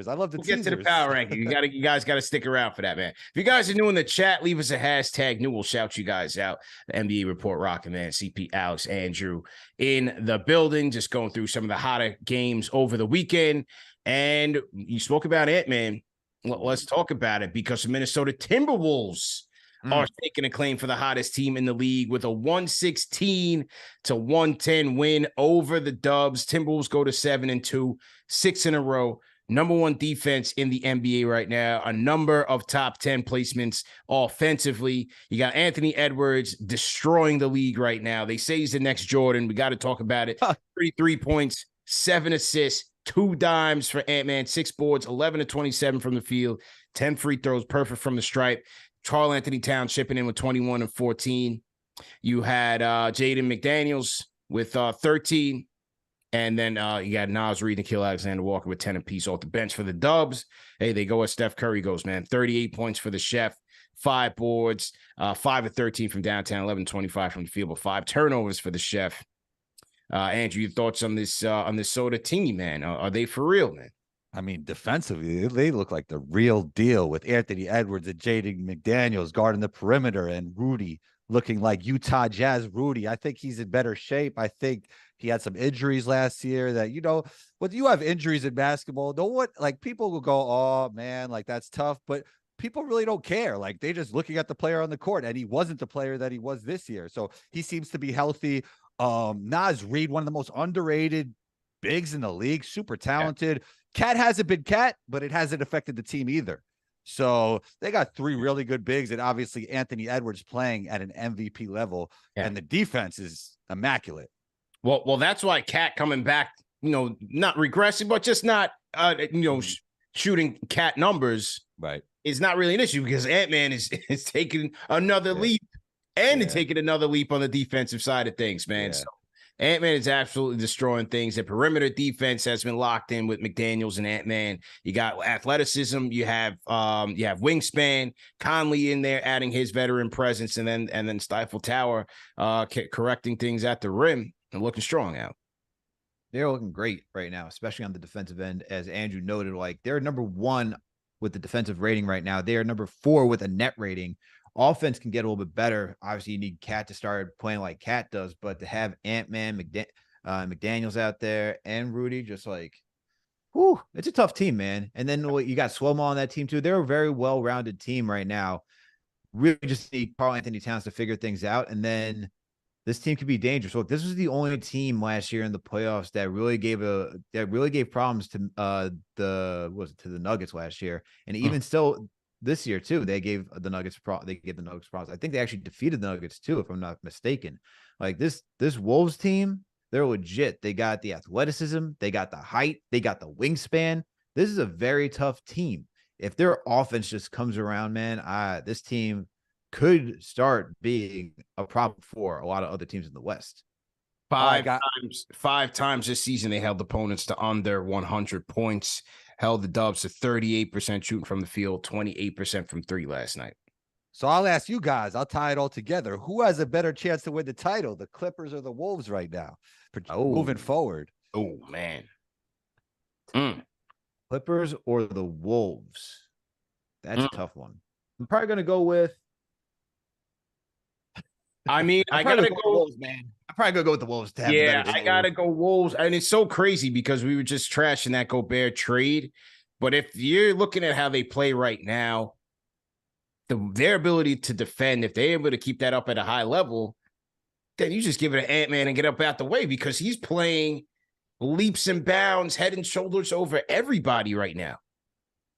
I love the teasers. Get to the power ranking. You guys got to stick around for that, man. If you guys are new in the chat, leave us a hashtag new. We'll shout you guys out. The NBA Report Rockin' Man, CP, Alex, Andrew in the building, just going through some of the hotter games over the weekend. And you spoke about Ant-Man. Let's talk about it because the Minnesota Timberwolves are taking a claim for the hottest team in the league with a 116-110 win over the Dubs. Timberwolves go to 7-2, 6 in a row. Number 1 defense in the NBA right now. A number of top 10 placements offensively. You got Anthony Edwards destroying the league right now. They say he's the next Jordan. We got to talk about it. 33 points, 7 assists, 2 dimes for Ant-Man, 6 boards, 11 of 27 from the field, 10 free throws, perfect from the stripe. Karl Anthony Towns chipping in with 21 and 14. You had Jaden McDaniels with 13. And then you got Naz Reid and Nikhil Alexander Walker with 10 apiece off the bench for the Dubs. Hey, they go as Steph Curry goes, man. 38 points for the Chef, 5 boards, 5 of 13 from downtown, 11-25 from the field, but 5 turnovers for the Chef. Andrew, your thoughts on this Soda team, man? Are they for real, man? I mean, defensively, they look like the real deal with Anthony Edwards and Jaden McDaniels guarding the perimeter and Rudy looking like Utah Jazz Rudy. I think he's in better shape. I think he had some injuries last year that, when you have injuries in basketball, people will go, oh, man, like that's tough. But people really don't care. Like they just looking at the player on the court, and he wasn't the player that he was this year. So he seems to be healthy. Naz Reid, one of the most underrated bigs in the league, super talented. Yeah. Cat hasn't been Cat, but it hasn't affected the team either. So they got 3 really good bigs, and obviously Anthony Edwards playing at an MVP level, and the defense is immaculate. Well, that's why Cat coming back, not regressing, but just not, shooting Cat numbers, right, is not really an issue because Ant-Man is taking another leap and taking another leap on the defensive side of things, man. Yeah. So Ant-Man is absolutely destroying things. The perimeter defense has been locked in with McDaniels and Ant-Man. You got athleticism. You have wingspan. Conley in there adding his veteran presence, and then Stifle Tower correcting things at the rim and looking strong out. They're looking great right now, especially on the defensive end. As Andrew noted, like they're number 1 with the defensive rating right now. They are number 4 with a net rating. Offense can get a little bit better. Obviously, you need Cat to start playing like Cat does, but to have Ant-Man, McDaniels out there, and Rudy, just like, whew, it's a tough team, man. And then you got Slow-Mo on that team too. They're a very well-rounded team right now. Really just need Karl Anthony Towns to figure things out, and then this team could be dangerous. Look, this was the only team last year in the playoffs that really gave problems to the Nuggets last year, and even still. This year too, they gave the Nuggets problems. I think they actually defeated the Nuggets too, if I'm not mistaken. Like this Wolves team, they're legit. They got the athleticism, they got the height, they got the wingspan. This is a very tough team. If their offense just comes around, man, this team could start being a problem for a lot of other teams in the West. 5 times this season, they held opponents to under 100 points. Held the Dubs to 38% shooting from the field, 28% from 3 last night. So I'll ask you guys, I'll tie it all together. Who has a better chance to win the title, the Clippers or the Wolves right now, moving forward? Oh man. Mm, Clippers or the Wolves? That's mm. a tough one. I'm probably gonna go with. I mean, I'm I probably gotta gonna go with the go. Wolves, man. I'm probably gonna go with the Wolves to have the Yeah, better I team. gotta go Wolves. And it's so crazy because we were just trashing that Gobert trade. But if you're looking at how they play right now, their ability to defend, if they're able to keep that up at a high level, then you just give it to Ant-Man and get up out the way because he's playing leaps and bounds, head and shoulders over everybody right now.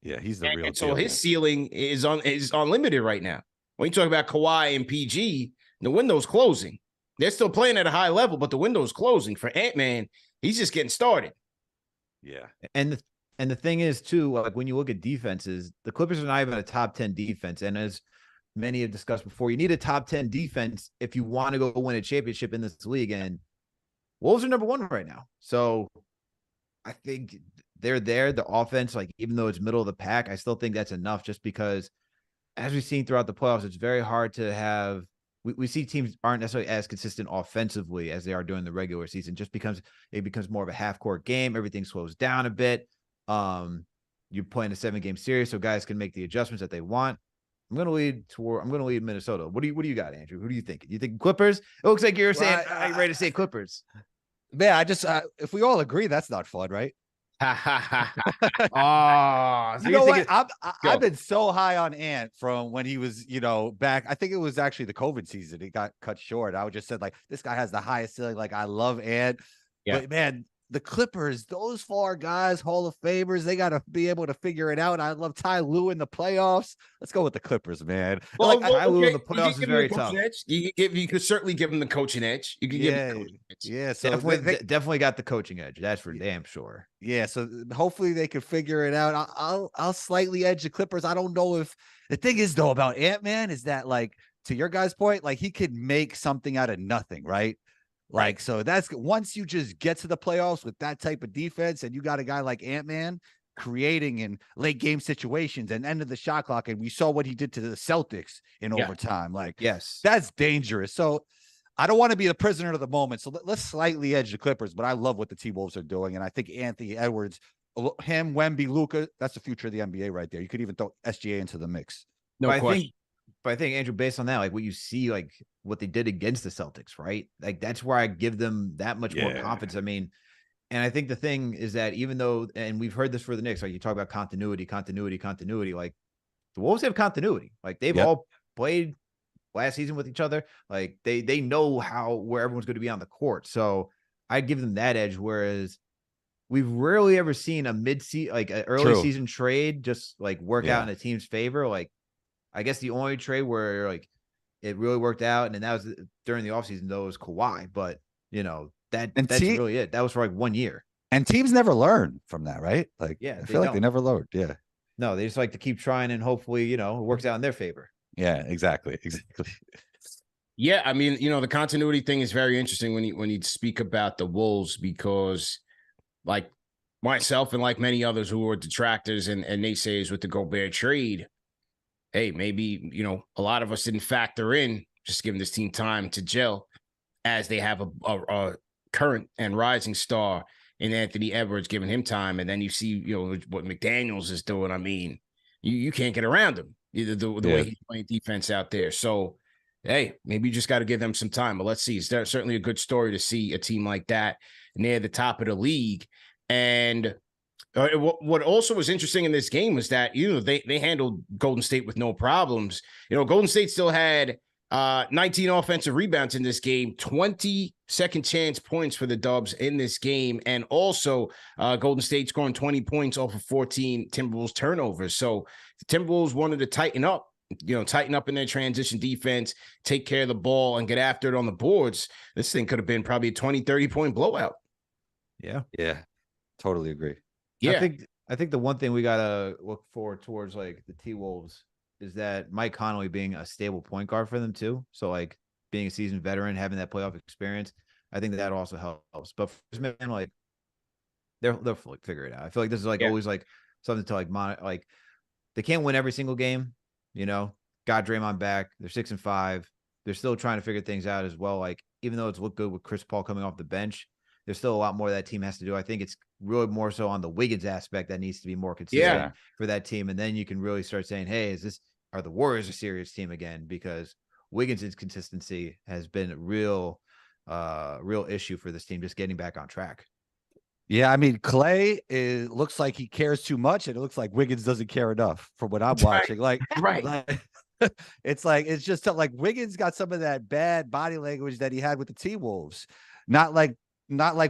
Yeah, he's the real And so deal. his Man. ceiling is unlimited right now. When you talk about Kawhi and PG, the window's closing. They're still playing at a high level, but the window's closing. For Ant-Man, he's just getting started. Yeah. And the thing is too, like when you look at defenses, the Clippers are not even a top 10 defense. And as many have discussed before, you need a top 10 defense if you want to go win a championship in this league. And Wolves are number 1 right now. So I think they're there. The offense, like even though it's middle of the pack, I still think that's enough just because as we've seen throughout the playoffs, it's very hard to have we see teams aren't necessarily as consistent offensively as they are during the regular season, just because it becomes more of a half-court game. Everything slows down a bit. You're playing a 7-game series, so guys can make the adjustments that they want. I'm gonna lead Minnesota. What do you got, Andrew? Who do you think? You think Clippers? It looks like you're saying you're ready to say Clippers. Man, I just if we all agree, that's not fun, right? Oh, so You know what? Go. I've been so high on Ant from when he was, back. I think it was actually the COVID season. He got cut short. I would just said like this guy has the highest ceiling. Like I love Ant, but man, the Clippers, those 4 guys, Hall of Famers, they got to be able to figure it out. I love Ty Lue in the playoffs. Let's go with the Clippers, man. Well, Ty Lue in the playoffs is very tough. You could certainly give him the coaching edge. You could give him the coaching edge. Yeah. So Definitely got the coaching edge. That's for damn sure. Yeah, so hopefully they could figure it out. I'll slightly edge the Clippers. I don't know if the thing is though about Ant-Man is that like to your guys' point, like he could make something out of nothing, right? Like so that's once you just get to the playoffs with that type of defense and you got a guy like Ant-Man creating in late game situations and end of the shot clock, and we saw what he did to the Celtics in overtime. Like yes, that's dangerous. So I don't want to be the prisoner of the moment. So let's slightly edge the Clippers, but I love what the T-Wolves are doing. And I think Anthony Edwards, him, Wemby, Luka, that's the future of the NBA right there. You could even throw SGA into the mix. No question. But I think, Andrew, based on that, like what you see, like what they did against the Celtics, right? Like that's where I give them that much more confidence. I mean, and I think the thing is that even though, and we've heard this for the Knicks, like you talk about continuity, like the Wolves have continuity. Like they've all played last season with each other. Like they know where everyone's going to be on the court. So I'd give them that edge. Whereas we've rarely ever seen a an early season trade just like work out in a team's favor. Like I guess the only trade where like it really worked out, and that was during the offseason, though, was Kawhi. But that's really it. That was for like 1 year. And teams never learn from that, right? Like I feel like they never learned. Yeah. No, they just like to keep trying and hopefully, it works out in their favor. Yeah, exactly. Yeah, I mean, the continuity thing is very interesting when you speak about the Wolves because, like myself and like many others who are detractors and naysayers with the Gobert trade, hey, maybe a lot of us didn't factor in just giving this team time to gel, as they have a current and rising star in Anthony Edwards, giving him time, and then you see what McDaniels is doing. I mean, you can't get around him. The way he's playing defense out there. So, hey, maybe you just got to give them some time. But let's see. It's certainly a good story to see a team like that near the top of the league. And what also was interesting in this game was that, they handled Golden State with no problems. Golden State still had 19 offensive rebounds in this game, 20 second chance points for the Dubs in this game. And also Golden State scoring 20 points off of 14 Timberwolves turnovers. So the Timberwolves wanted to tighten up in their transition defense, take care of the ball and get after it on the boards. This thing could have been probably a 20, 30 point blowout. Yeah. Yeah. Totally agree. Yeah. I think the one thing we got to look forward towards like the T-Wolves is that Mike Conley being a stable point guard for them too. So like being a seasoned veteran, having that playoff experience, I think that also helps. But for man, like they'll figure it out. I feel like this is like always like something to like they can't win every single game, got Draymond back. They're 6-5. They're still trying to figure things out as well. Like even though it's looked good with Chris Paul coming off the bench, there's still a lot more that team has to do. I think it's really more so on the Wiggins aspect that needs to be more consistent for that team. And then you can really start saying, hey, are the Warriors a serious team again? Because Wiggins' inconsistency has been a real issue for this team, just getting back on track. Yeah, I mean, Clay looks like he cares too much, and it looks like Wiggins doesn't care enough from what I'm watching. Like, it's just like Wiggins got some of that bad body language that he had with the T-Wolves. Not like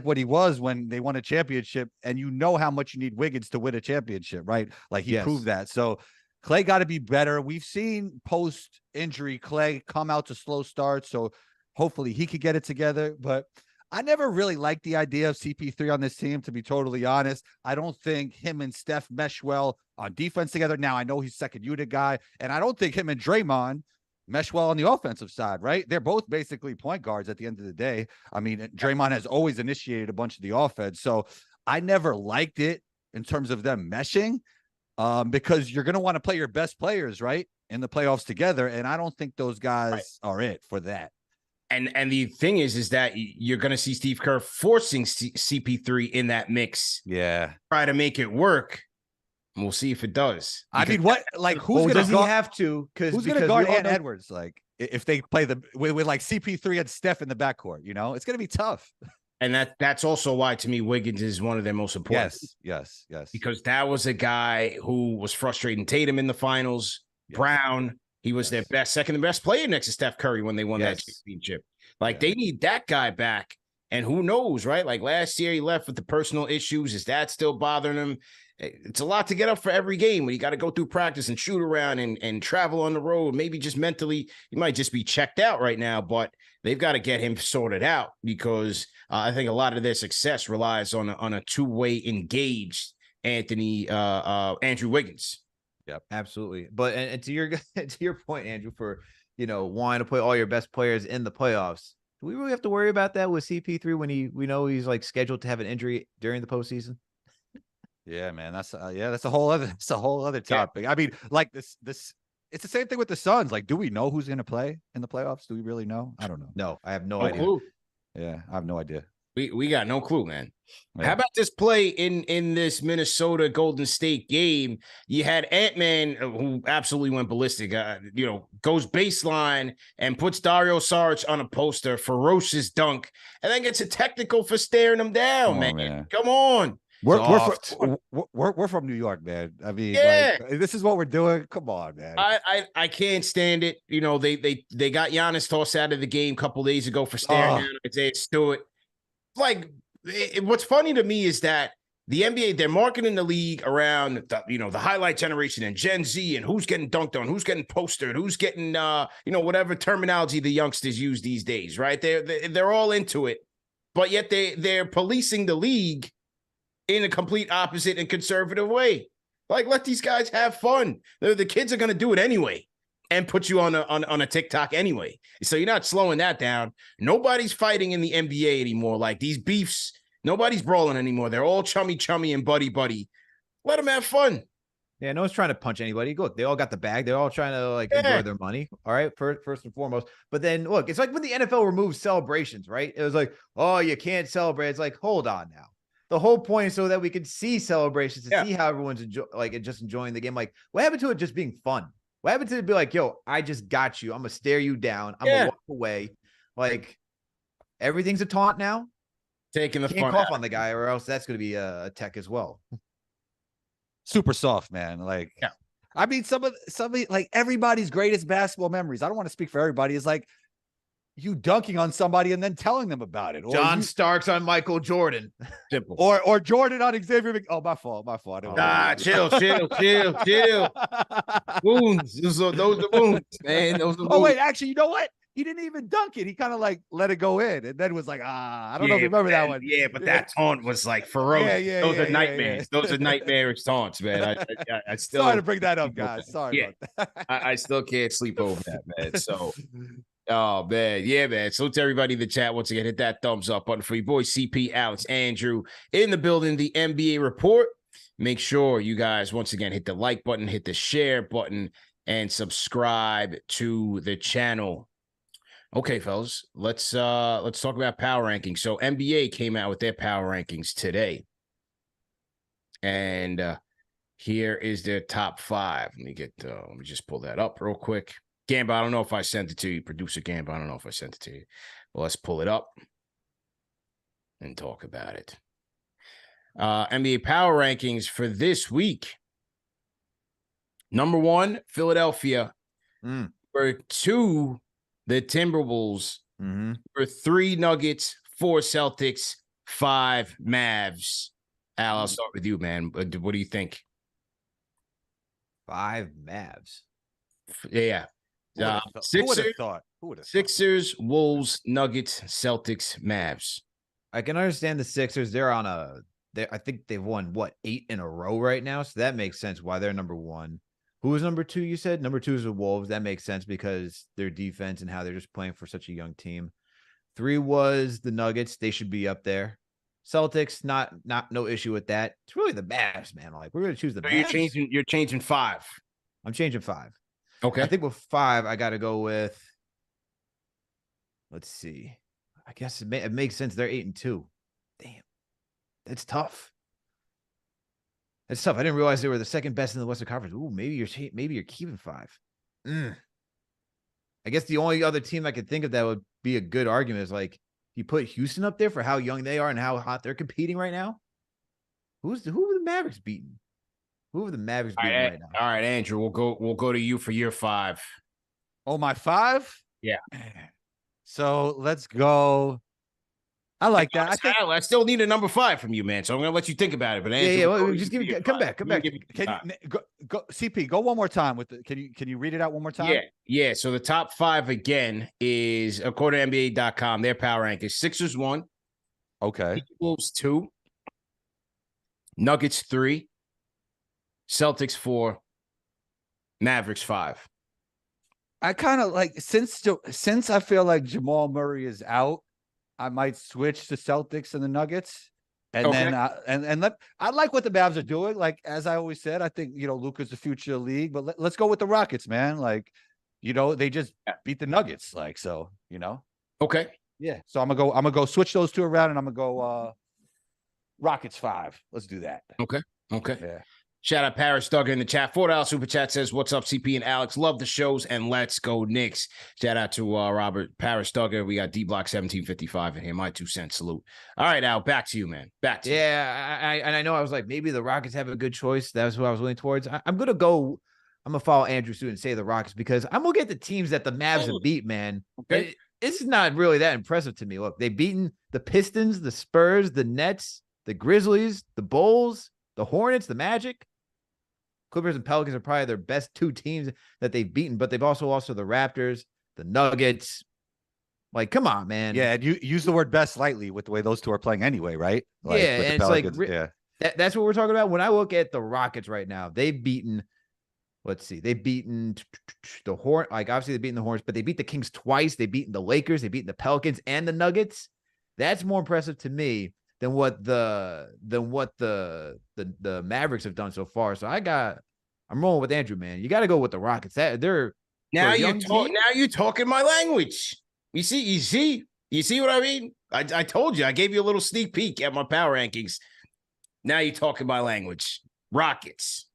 what he was when they won a championship, and you know how much you need Wiggins to win a championship, right? Like he proved that. So Clay got to be better. We've seen post-injury Clay come out to slow starts, so hopefully he could get it together. But I never really liked the idea of CP3 on this team, to be totally honest. I don't think him and Steph mesh well on defense together. Now, I know he's second unit guy, and I don't think him and Draymond mesh well on the offensive side, right? They're both basically point guards at the end of the day. I mean, Draymond has always initiated a bunch of the offense. So I never liked it in terms of them meshing because you're going to want to play your best players, right, in the playoffs together. And I don't think those guys are it for that. And the thing is that you're going to see Steve Kerr forcing CP3 in that mix. Yeah. Try to make it work. And we'll see if it does. I mean, who's going to have to? Who's going to guard Ant Edwards? Like, if they play with like CP3 and Steph in the backcourt, it's going to be tough. And that's also why, to me, Wiggins is one of their most important. Yes. Because that was a guy who was frustrating Tatum in the finals. Yes. Brown. He was their second best player next to Steph Curry when they won that championship. Like, they need that guy back. And who knows, right? Like, last year he left with the personal issues. Is that still bothering him? It's a lot to get up for every game when you got to go through practice and shoot around and travel on the road. Maybe just mentally, he might just be checked out right now, but they've got to get him sorted out because I think a lot of their success relies on a two-way engaged Andrew Wiggins. Yep, absolutely. But and to your point, Andrew, for wanting to play all your best players in the playoffs, do we really have to worry about that with CP3 when we know he's like scheduled to have an injury during the postseason? Yeah, man, that's a whole other topic. Yeah. I mean, like this, it's the same thing with the Suns. Like, do we know who's going to play in the playoffs? Do we really know? I don't know. No, I have no idea. Clue. Yeah, I have no idea. We got no clue, man. Yeah. How about this play in this Minnesota Golden State game? You had Ant-Man, who absolutely went ballistic, goes baseline and puts Dario Saric on a poster, ferocious dunk, and then gets a technical for staring him down, man. Come on. We're from New York, man. I mean, like, this is what we're doing. Come on, man. I can't stand it. They got Giannis tossed out of the game a couple days ago for staring down Isaiah Stewart. Like, what's funny to me is that the NBA, they're marketing the league around the highlight generation and Gen Z and who's getting dunked on, who's getting postered, who's getting whatever terminology the youngsters use these days, right? They're all into it, but yet they're policing the league in a complete opposite and conservative way. Like, let these guys have fun. The kids are going to do it anyway and put you on a TikTok anyway. So you're not slowing that down. Nobody's fighting in the NBA anymore. Like, these beefs, nobody's brawling anymore. They're all chummy and buddy. Let them have fun. Yeah, no one's trying to punch anybody. Look, they all got the bag. They're all trying to enjoy their money. All right, first and foremost. But then look, it's like when the NFL removed celebrations, right? It was like, oh, you can't celebrate. It's like, hold on now. The whole point is so that we could see celebrations and see how everyone's enjoying the game. Like, what happened to it just being fun? What happened to it be like, yo, I just got you. I'm going to stare you down. I'm going to walk away. Like, everything's a taunt now. Taking the Can't cough on the guy or else that's going to be a tech as well. Super soft, man. Like, I mean, somebody like everybody's greatest basketball memories. I don't want to speak for everybody. Is like you dunking on somebody and then telling them about it. Or John Starks on Michael Jordan. Simple. Or Jordan on Xavier. Oh, my fault. Chill. Wounds. Those are wounds, man. Those are wounds. Oh, wait, actually, you know what? He didn't even dunk it. He kind of like let it go in and then was like, I don't know if you remember that one. Yeah, but that taunt was like ferocious. Those are nightmares. Those are nightmarish taunts, man. I still sorry to bring that up, guys. Sorry about that. I still can't sleep over that, man. So oh man, yeah, man. So to everybody in the chat, once again, hit that thumbs up button for your boy CP, Alex, Andrew in the building. The NBA report. Make sure you guys once again hit the like button, hit the share button, and subscribe to the channel. Okay, fellas, let's talk about power rankings. So NBA came out with their power rankings today, and here is their top 5. Let me just pull that up real quick. Gamba, I don't know if I sent it to you. Producer Gamba, I don't know if I sent it to you. Well, let's pull it up and talk about it. NBA power rankings for this week. Number 1, Philadelphia. Number 2, the Timberwolves. Number 3, Nuggets. 4, Celtics. 5, Mavs. Al, I'll start with you, man. What do you think? 5 Mavs. Yeah. Who would have thought? Sixers, Wolves, Nuggets, Celtics, Mavs. I can understand the Sixers. They're on I think they've won, 8 in a row right now. So that makes sense why they're number 1. Who was number 2, you said? Number 2 is the Wolves. That makes sense because their defense and how they're just playing for such a young team. 3 was the Nuggets. They should be up there. Celtics, no issue with that. It's really the Mavs, man. Like, we're going to choose the Mavs. You're changing 5. I'm changing 5. Okay. I think with 5, I got to go with, let's see. I guess it makes sense. They're 8-2. Damn. That's tough. That's tough. I didn't realize they were the second best in the Western Conference. Ooh, maybe you're keeping 5. I guess the only other team I could think of that would be a good argument is like you put Houston up there for how young they are and how hot they're competing right now. Who are the Mavericks beating? Who are the Mavericks beating right now? All right, Andrew, we'll go to you for year 5. Oh, my 5? Yeah. So let's go. I like that. I still need a number 5 from you, man. So I'm gonna let you think about it. But Andrew, well, just come back. Can you go CP? Go one more time with the. Can you read it out one more time? Yeah. So the top 5 again is according to NBA.com. Their power rank is Sixers 1. Okay. Wolves 2. Nuggets 3. Celtics 4. Mavericks 5. I kind of like since I feel like Jamal Murray is out, I might switch to Celtics and the Nuggets. And then I like what the Mavs are doing. Like, as I always said, I think, Luka's the future of the league, but let's go with the Rockets, man. Like, they just beat the Nuggets. Like, so, Okay. Yeah. So I'm gonna go switch those 2 around and I'm gonna go Rockets 5. Let's do that. Okay. Yeah. Shout out Paris Duggar in the chat. $4 super chat says, "What's up, CP and Alex? Love the shows and let's go Knicks." Shout out to Robert Paris Duggar. We got D Block 1755 in here. My 2 cents salute. All right, Al, back to you, man. Back to you. I know I was like, maybe the Rockets have a good choice. That was what I was leaning towards. I'm gonna follow Andrew Suit and say the Rockets because I'm gonna get the teams that the Mavs have beat, man. Okay. This is not really that impressive to me. Look, they've beaten the Pistons, the Spurs, the Nets, the Grizzlies, the Bulls, the Hornets, the Magic. Clippers and Pelicans are probably their best 2 teams that they've beaten, but they've also the Raptors, the Nuggets. Like, come on, man. Yeah, and you use the word best lightly with the way those 2 are playing anyway, right? Like, yeah, and it's Pelicans, that's what we're talking about. When I look at the Rockets right now, they've beaten, they've beaten the Horn. Like, obviously, they've beaten the Hornets, but they beat the Kings twice. They've beaten the Lakers. They've beaten the Pelicans and the Nuggets. That's more impressive to me than what the Mavericks have done so far. So I'm rolling with Andrew, man. You got to go with the Rockets. They're now you're talking my language. You see what I mean? I told you, I gave you a little sneak peek at my power rankings. Now you're talking my language. Rockets.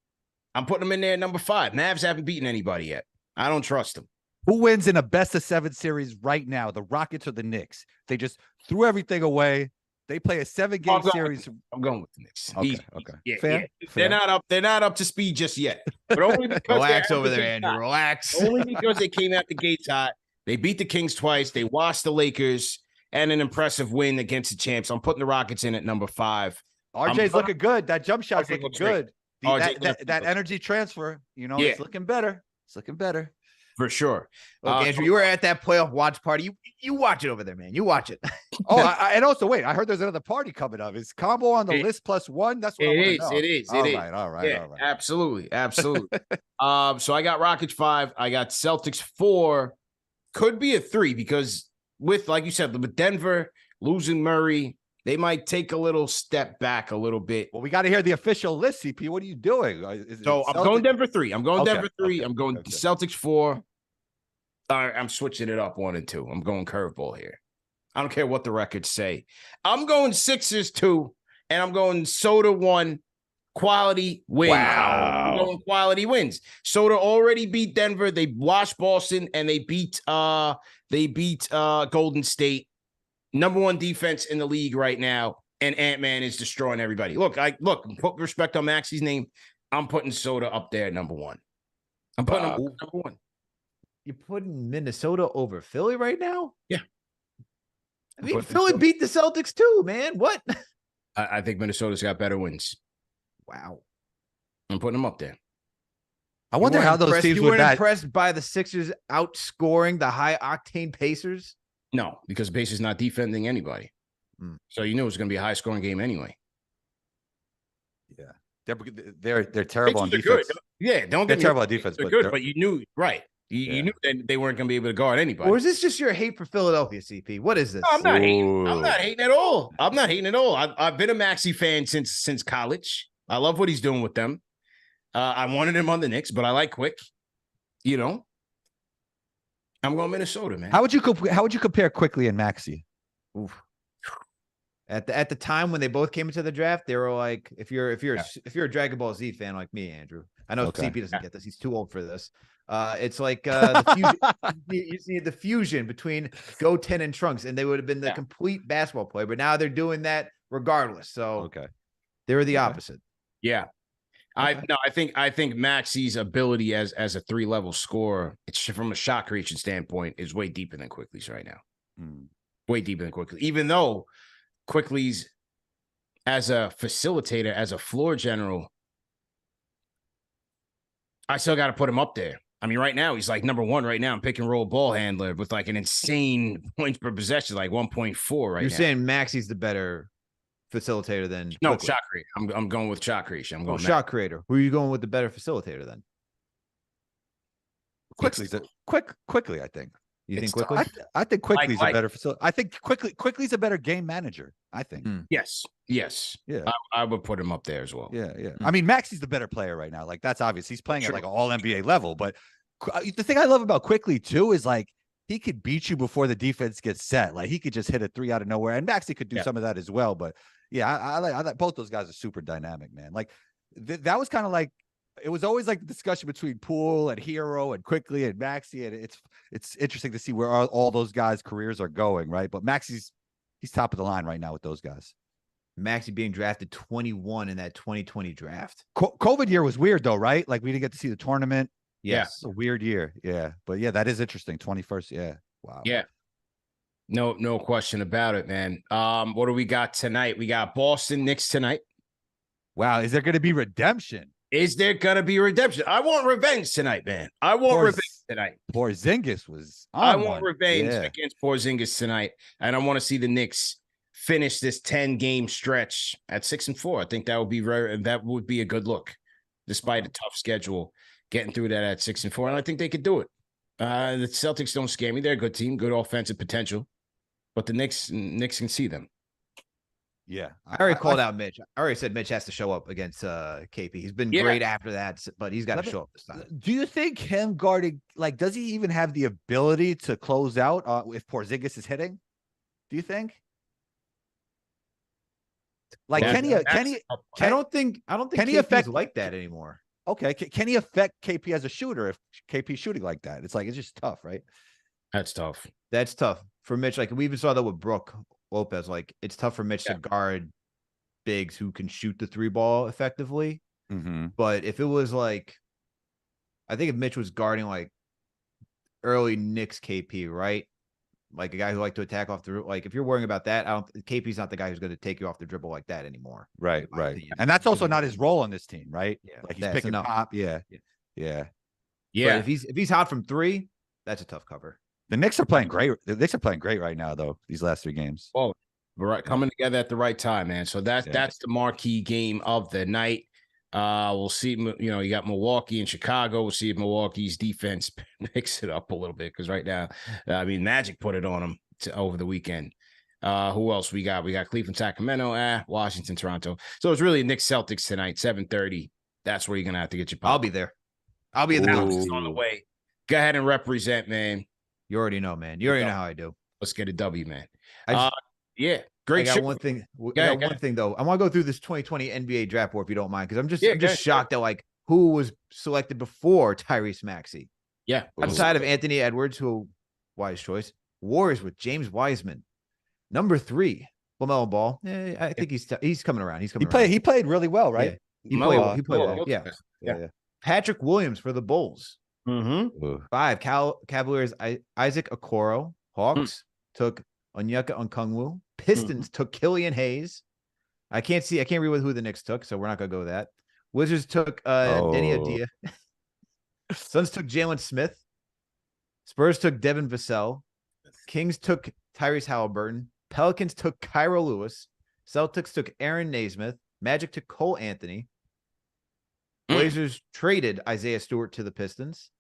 I'm putting them in there at number 5. Mavs haven't beaten anybody yet. I don't trust them. Who wins in a best of 7 series right now? The Rockets or the Knicks? They just threw everything away. They play a 7-game series. I'm going with the Knicks. Okay. Yeah, Fair. They're not up to speed just yet. But only because relax over there, Andrew. Relax. Only because they came out the gates hot. They beat the Kings twice. They washed the Lakers and an impressive win against the champs. I'm putting the Rockets in at number 5. RJ's looking good. That jump shot's looking good. That energy transfer, it's looking better. It's looking better. For sure. Look, Andrew, you were at that playoff watch party. You watch it over there, man. You watch it. And also, wait, I heard there's another party coming up. Is combo on the list +1? That's what it is. All right. Yeah, absolutely. So I got Rockets 5. I got Celtics 4. Could be a 3 because like you said, with Denver losing Murray, they might take a little step back a little bit. Well, we got to hear the official list, CP. What are you doing? I'm going Denver 3. I'm going Denver 3. I'm going Celtics 4. All right, I'm switching it up 1 and 2. I'm going curveball here. I don't care what the records say. I'm going Sixers 2, and I'm going Soda 1. Quality wins. Wow. I'm going quality wins. Soda already beat Denver. They washed Boston, and they beat Golden State. Number 1 defense in the league right now, and Ant-Man is destroying everybody. Look, put respect on Maxey's name. I'm putting Soda up there, number 1. I'm putting him number 1. You're putting Minnesota over Philly right now? Yeah. I mean, Philly beat the Celtics too, man. What? I think Minnesota's got better wins. Wow. I'm putting them up there. I wonder how those teams you would weren't that. impressed by the Sixers outscoring the high-octane Pacers? No, because Pacers not defending anybody. So you knew it was going to be a high-scoring game anyway. Yeah, they're terrible on Pacers defense. Good. Yeah, don't They're get me terrible wrong. on defense, They're but good, but you knew You knew that they weren't going to be able to guard anybody. Or is this just your hate for Philadelphia, CP? What is this? No, I'm not hating. I'm not hating at all. I'm not hating at all. I've been a Maxey fan since college. I love what he's doing with them. I wanted him on the Knicks, but I like Quick. You know, I'm going Minnesota, man. How would you compare Quickly and Maxey? Oof. At the time when they both came into the draft, they were like, if you're a Dragon Ball Z fan like me, Andrew, I know CP doesn't get this. He's too old for this. It's like the fusion. You see the fusion between Goten and Trunks, and they would have been the complete basketball player. But now they're doing that regardless. So they're the opposite. Yeah, I think Maxey's ability as a 3-level scorer, it's from a shot creation standpoint, is way deeper than Quickly's right now. Way deeper than Quickly, even though Quickly's as a facilitator, as a floor general, I still got to put him up there. I mean, right now, he's like number 1 right now in pick and roll ball handler with like an insane points per possession, like 1.4 right now. You're saying Maxey's the better facilitator than Quickly. Shot creator. I'm going with shot creation. I'm going shot creator. Who are you going with the better facilitator then? Quickly, I think. You think Quickly? I think Quickly's a better facilitator. I think Quickly's a better game manager. I think. Yes. Yeah. I would put him up there as well. Yeah. I mean, Maxey's the better player right now. Like, that's obvious. He's playing at like an all NBA level. But the thing I love about Quickly too is like he could beat you before the defense gets set. Like he could just hit a 3 out of nowhere, and Maxey could do some of that as well. But yeah, I like both those guys are super dynamic, man. Like that was kind of like. It was always like the discussion between Poole and Hero and Quickly and Maxey, and it's interesting to see where all those guys' careers are going, right? But he's top of the line right now with those guys. Maxey being drafted 21 in that 2020 draft. COVID year was weird though, right? Like we didn't get to see the tournament. Yes, it's a weird year. Yeah, but yeah, that is interesting. 21st, yeah, wow. Yeah, no question about it, man. What do we got tonight? We got Boston Knicks tonight. Wow, is there going to be redemption? Is there gonna be redemption? I want revenge tonight, man. I want revenge tonight. Porzingis was. I want revenge against Porzingis tonight, and I want to see the Knicks finish this 10-game stretch at 6-4. I think that would be a good look, despite a tough schedule, getting through that at 6-4, and I think they could do it. The Celtics don't scare me; they're a good team, good offensive potential, but the Knicks can see them. Yeah, I already called out Mitch. I already said Mitch has to show up against KP. He's been great after that, but he's got to show up this time. Do you think him guarding, like, does he even have the ability to close out if Porzingis is hitting? Do you think? Like, can he? I don't think can he affect like that anymore. Okay, can he affect KP as a shooter if KP's shooting like that? It's just tough, right? That's tough. That's tough for Mitch. Like we even saw that with Brook Lopez. Like it's tough for Mitch to guard bigs who can shoot the 3 ball effectively. But if it was like, I think if Mitch was guarding like early Knicks KP, right? Like a guy who liked to attack off the, like if you're worrying about that, KP's not the guy who's going to take you off the dribble like that anymore. Right. And that's also not his role on this team, right? Yeah, like he's picking pop. Yeah. But if he's hot from 3, that's a tough cover. The Knicks are playing great. The Knicks are playing great right now, though. These last 3 games. Oh, right, coming together at the right time, man. So that's the marquee game of the night. We'll see. You got Milwaukee and Chicago. We'll see if Milwaukee's defense picks it up a little bit because right now, Magic put it on them over the weekend. Who else we got? We got Cleveland, Sacramento, Washington, Toronto. So it's really Knicks Celtics tonight, 7:30. That's where you're gonna have to get your. I'll be there. I'll be in the house on the way. Go ahead and represent, man. You already know, man. You already know how I do. Let's get a W, man. I Yeah, great. got show. one thing. Go ahead. One thing though. I want to go through this 2020 NBA draft board if you don't mind, because I'm just Yeah, shocked at like who was selected before Tyrese Maxey. Yeah, Outside of Anthony Edwards, who wise choice. Warriors with James Wiseman. Number 3, LaMelo Ball. I think he's coming around. He's coming around. He played really well, right? Yeah. He played well. Yeah. Patrick Williams for the Bulls. Mm-hmm. 5, Cavaliers, Isaac Okoro. Hawks took Onyeka Okongwu. Pistons took Killian Hayes. I can't read who the Knicks took, so we're not gonna go with that. Wizards took Denny Avdija. Suns took Jalen Smith. Spurs took Devin Vassell. Kings took Tyrese Halliburton. Pelicans took Kyra Lewis. Celtics took Aaron Naismith. Magic took Cole Anthony. Blazers traded Isaiah Stewart to the Pistons.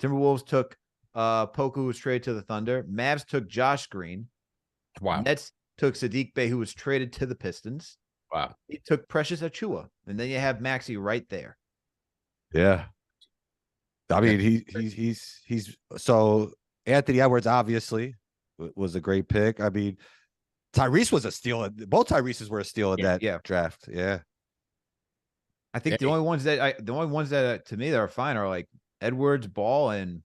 Timberwolves took Poku, who was traded to the Thunder. Mavs took Josh Green. Wow. Nets took Sadiq Bey, who was traded to the Pistons. Wow. He took Precious Achua. And then you have Maxey right there. Yeah. I mean, he's so Anthony Edwards obviously was a great pick. I mean, Tyrese was a steal. Both Tyreses were a steal in that draft. Yeah. I think the only ones that to me that are fine are like Edwards, Ball, and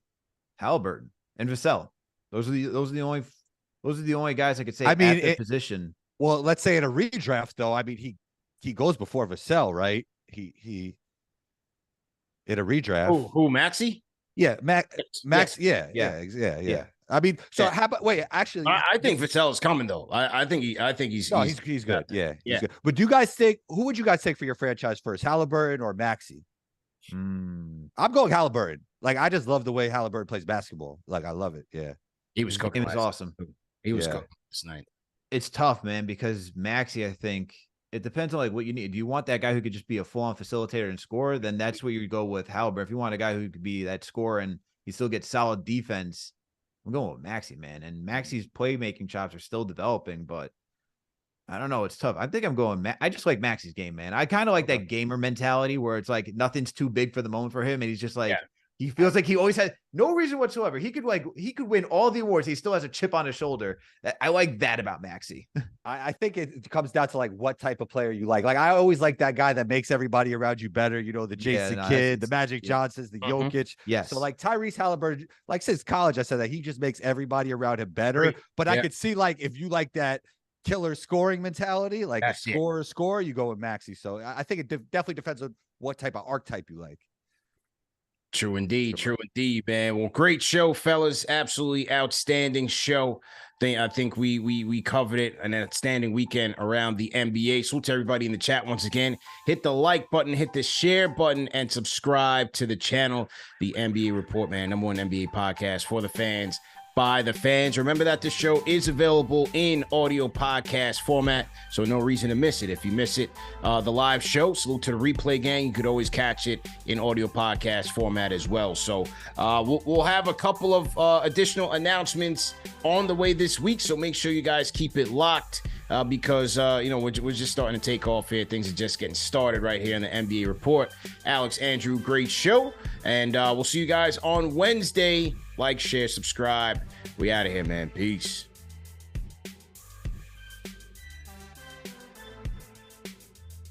Halliburton and Vassell. Those are the only guys I could say. I mean, at the position. Well, let's say in a redraft though. I mean, he goes before Vassell, right? He in a redraft. Who Maxey? Yeah, Max. Yeah. I mean, so how about actually, I think Vassell is coming though. I think he's good. Yeah, he's good. But do you guys think who would you guys take for your franchise first, Halliburton or Maxey? I'm going Halliburton. Like, I just love the way Halliburton plays basketball. Like, I love it. Yeah, he was cooking. It was awesome. He was cooking this night. It's tough, man, because Maxey, I think it depends on like what you need. Do you want that guy who could just be a full-on facilitator and scorer? Then that's where you go with Halliburton. If you want a guy who could be that scorer and he still gets solid defense, I'm going with Maxey, man. And Maxey's playmaking chops are still developing, but I don't know. It's tough. I think I'm going. I just like Maxey's game, man. I kind of like that gamer mentality where it's like nothing's too big for the moment for him, and he's just like he feels like he always has no reason whatsoever. He could win all the awards. He still has a chip on his shoulder. I like that about Maxey. I think it comes down to like what type of player you like. Like, I always like that guy that makes everybody around you better. You know, the Jason Kidd, the Magic Johnsons, the Jokic. Yes. So like Tyrese Halliburton, like since college, I said that he just makes everybody around him better. But I could see like if you like that killer scoring mentality, like a score, you go with Maxey. So I think it definitely depends on what type of archetype you like. True indeed, man. Well, great show, fellas. Absolutely outstanding show. I think we covered it. An outstanding weekend around the NBA. Salute to everybody in the chat once again. Hit the like button, hit the share button, and subscribe to the channel. The NBA Report, man. #1 NBA podcast for the fans, by the fans. Remember that this show is available in audio podcast format, so no reason to miss it. If you miss it, the live show, salute to the replay gang. You could always catch it in audio podcast format as well. So we'll have a couple of additional announcements on the way this week, so make sure you guys keep it locked because we're just starting to take off here. Things are just getting started right here in the NBA Report. Alex, Andrew, great show, and we'll see you guys on Wednesday. Like, share, subscribe. We out of here, man. Peace.